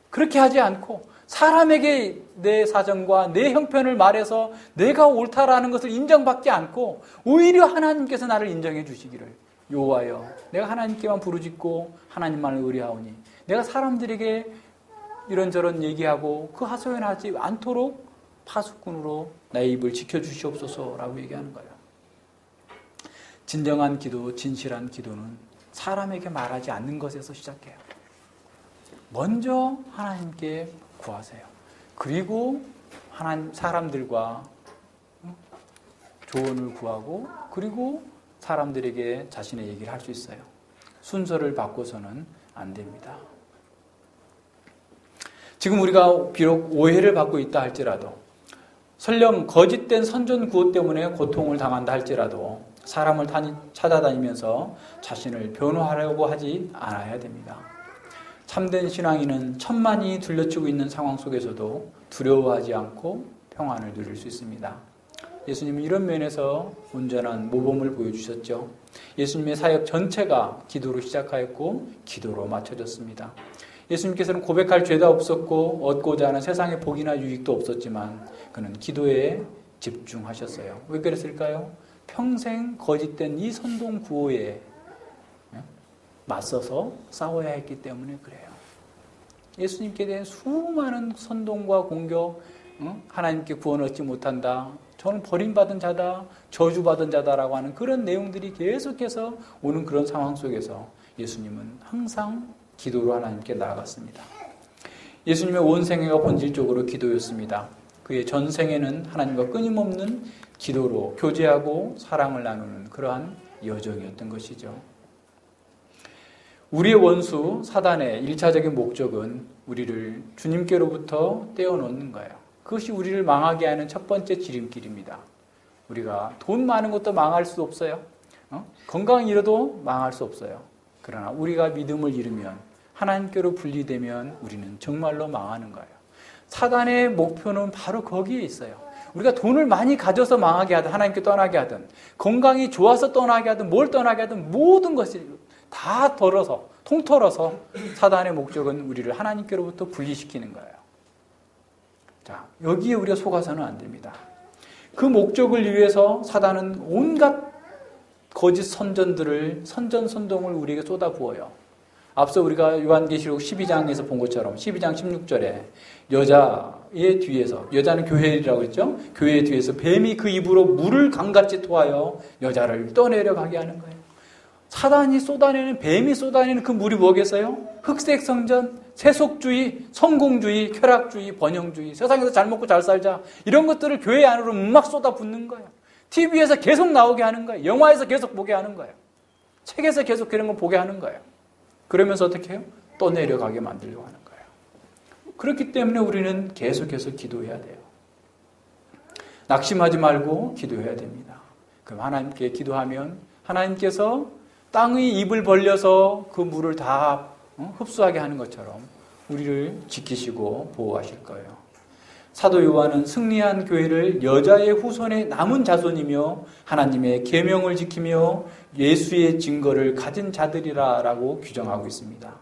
그렇게 하지 않고 사람에게 내 사정과 내 형편을 말해서 내가 옳다라는 것을 인정받지 않고 오히려 하나님께서 나를 인정해 주시기를 요하여 내가 하나님께만 부르짖고 하나님만을 의뢰하오니 내가 사람들에게 이런저런 얘기하고 그 하소연하지 않도록 파수꾼으로 나의 입을 지켜주시옵소서라고 얘기하는 거예요. 진정한 기도, 진실한 기도는 사람에게 말하지 않는 것에서 시작해요. 먼저 하나님께 구하세요. 그리고 사람들과 조언을 구하고 그리고 사람들에게 자신의 얘기를 할 수 있어요. 순서를 바꿔서는 안 됩니다. 지금 우리가 비록 오해를 받고 있다 할지라도 설령 거짓된 선전 구호 때문에 고통을 당한다 할지라도 사람을 찾아다니면서 자신을 변호하려고 하지 않아야 됩니다. 참된 신앙인은 천만이 둘러치고 있는 상황 속에서도 두려워하지 않고 평안을 누릴 수 있습니다. 예수님은 이런 면에서 온전한 모범을 보여주셨죠. 예수님의 사역 전체가 기도로 시작하였고 기도로 마쳐졌습니다. 예수님께서는 고백할 죄도 없었고 얻고자 하는 세상의 복이나 유익도 없었지만 그는 기도에 집중하셨어요. 왜 그랬을까요? 평생 거짓된 이 선동 구호에 맞서서 싸워야 했기 때문에 그래요. 예수님께 대한 수많은 선동과 공격, 하나님께 구원 얻지 못한다, 저는 버림받은 자다, 저주받은 자다라고 하는 그런 내용들이 계속해서 오는 그런 상황 속에서 예수님은 항상 기도로 하나님께 나아갔습니다. 예수님의 온 생애가 본질적으로 기도였습니다. 그의 전생에는 하나님과 끊임없는 기도로 교제하고 사랑을 나누는 그러한 여정이었던 것이죠. 우리의 원수 사단의 1차적인 목적은 우리를 주님께로부터 떼어놓는 거예요. 그것이 우리를 망하게 하는 첫 번째 지름길입니다. 우리가 돈 많은 것도 망할 수 없어요. 건강 잃어도 망할 수 없어요. 그러나 우리가 믿음을 잃으면 하나님께로 분리되면 우리는 정말로 망하는 거예요. 사단의 목표는 바로 거기에 있어요. 우리가 돈을 많이 가져서 망하게 하든 하나님께 떠나게 하든 건강이 좋아서 떠나게 하든 뭘 떠나게 하든 모든 것이 다 통틀어서 사단의 목적은 우리를 하나님께로부터 분리시키는 거예요. 자, 여기에 우리가 속아서는 안 됩니다. 그 목적을 위해서 사단은 온갖 거짓 선전동을 우리에게 쏟아부어요. 앞서 우리가 요한계시록 12장에서 본 것처럼 12장 16절에 여자의 뒤에서, 여자는 교회라고 했죠? 교회의 뒤에서 뱀이 그 입으로 물을 강같이 토하여 여자를 떠내려가게 하는 거예요. 사단이 쏟아내는, 뱀이 쏟아내는 그 물이 뭐겠어요? 흑색 성전, 세속주의, 성공주의, 쾌락주의, 번영주의, 세상에서 잘 먹고 잘 살자, 이런 것들을 교회 안으로 막 쏟아붓는 거예요. TV에서 계속 나오게 하는 거예요. 영화에서 계속 보게 하는 거예요. 책에서 계속 그런 거 보게 하는 거예요. 그러면서 어떻게 해요? 떠내려가게 만들려고 하는 거예요. 그렇기 때문에 우리는 계속해서 기도해야 돼요. 낙심하지 말고 기도해야 됩니다. 그럼 하나님께 기도하면 하나님께서 땅의 입을 벌려서 그 물을 다 흡수하게 하는 것처럼 우리를 지키시고 보호하실 거예요. 사도 요한은 승리한 교회를 여자의 후손의 남은 자손이며 하나님의 계명을 지키며 예수의 증거를 가진 자들이라고 규정하고 있습니다.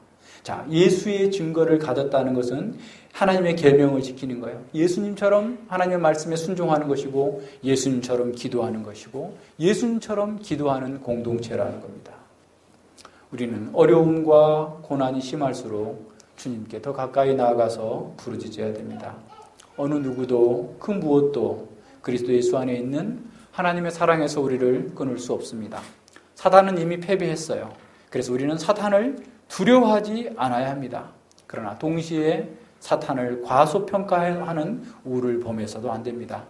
자, 예수의 증거를 가졌다는 것은 하나님의 계명을 지키는 거예요. 예수님처럼 하나님의 말씀에 순종하는 것이고 예수님처럼 기도하는 것이고 예수님처럼 기도하는 공동체라는 겁니다. 우리는 어려움과 고난이 심할수록 주님께 더 가까이 나아가서 부르짖어야 됩니다. 어느 누구도 그 무엇도 그리스도 예수 안에 있는 하나님의 사랑에서 우리를 끊을 수 없습니다. 사단은 이미 패배했어요. 그래서 우리는 사탄을 두려워하지 않아야 합니다. 그러나 동시에 사탄을 과소평가하는 우를 범해서도 안 됩니다.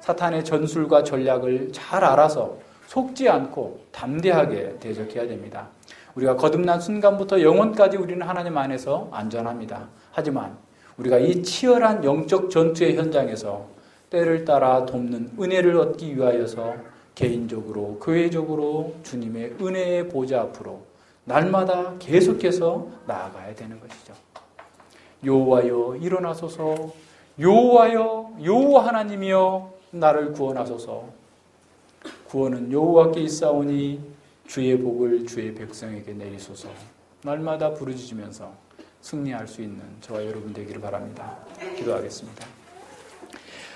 사탄의 전술과 전략을 잘 알아서 속지 않고 담대하게 대적해야 됩니다. 우리가 거듭난 순간부터 영원까지 우리는 하나님 안에서 안전합니다. 하지만 우리가 이 치열한 영적 전투의 현장에서 때를 따라 돕는 은혜를 얻기 위하여서 개인적으로, 교회적으로 주님의 은혜의 보좌 앞으로 날마다 계속해서 나아가야 되는 것이죠. 여호와여 일어나소서, 여호와여 여호와 하나님이여 나를 구원하소서. 구원은 여호와께 있사오니 주의 복을 주의 백성에게 내리소서. 날마다 부르짖으면서 승리할 수 있는 저와 여러분 되기를 바랍니다. 기도하겠습니다.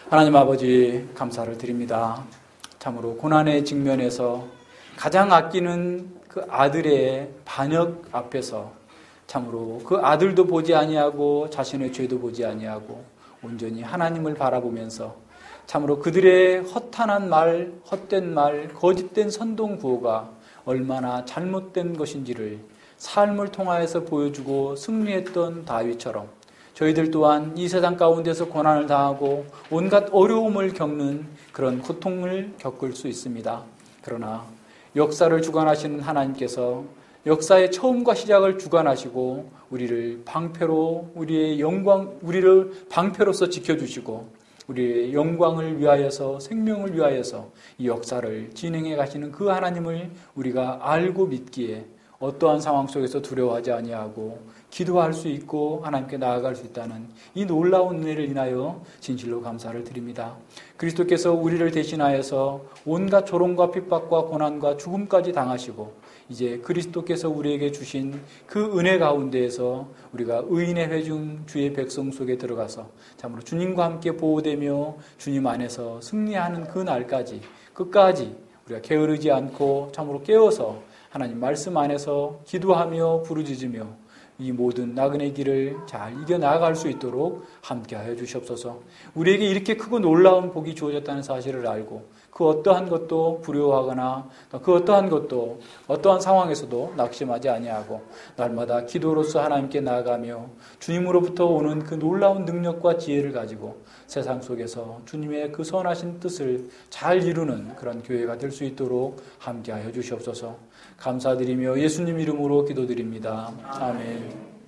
하나님 아버지 감사를 드립니다. 참으로 고난의 직면에서 가장 아끼는 그 아들의 반역 앞에서 참으로 그 아들도 보지 아니하고 자신의 죄도 보지 아니하고 온전히 하나님을 바라보면서 참으로 그들의 허탄한 말, 헛된 말, 거짓된 선동구호가 얼마나 잘못된 것인지를 삶을 통하여서 보여주고 승리했던 다윗처럼 저희들 또한 이 세상 가운데서 고난을 당하고 온갖 어려움을 겪는 그런 고통을 겪을 수 있습니다. 그러나 역사를 주관하시는 하나님께서 역사의 처음과 시작을 주관하시고 우리를 방패로서 지켜주시고 우리의 영광을 위하여서 생명을 위하여서 이 역사를 진행해 가시는 그 하나님을 우리가 알고 믿기에 어떠한 상황 속에서 두려워하지 아니하고 기도할 수 있고 하나님께 나아갈 수 있다는 이 놀라운 은혜를 인하여 진실로 감사를 드립니다. 그리스도께서 우리를 대신하여서 온갖 조롱과 핍박과 고난과 죽음까지 당하시고 이제 그리스도께서 우리에게 주신 그 은혜 가운데에서 우리가 의인의 회중 주의 백성 속에 들어가서 참으로 주님과 함께 보호되며 주님 안에서 승리하는 그 날까지 끝까지 우리가 게으르지 않고 참으로 깨어서 하나님 말씀 안에서 기도하며 부르짖으며 이 모든 나그네 길을 잘 이겨나갈 수 있도록 함께하여 주시옵소서. 우리에게 이렇게 크고 놀라운 복이 주어졌다는 사실을 알고 그 어떠한 것도 두려워하거나 그 어떠한 것도 어떠한 상황에서도 낙심하지 아니하고 날마다 기도로서 하나님께 나아가며 주님으로부터 오는 그 놀라운 능력과 지혜를 가지고 세상 속에서 주님의 그 선하신 뜻을 잘 이루는 그런 교회가 될 수 있도록 함께하여 주시옵소서. 감사드리며 예수님 이름으로 기도드립니다. 아멘.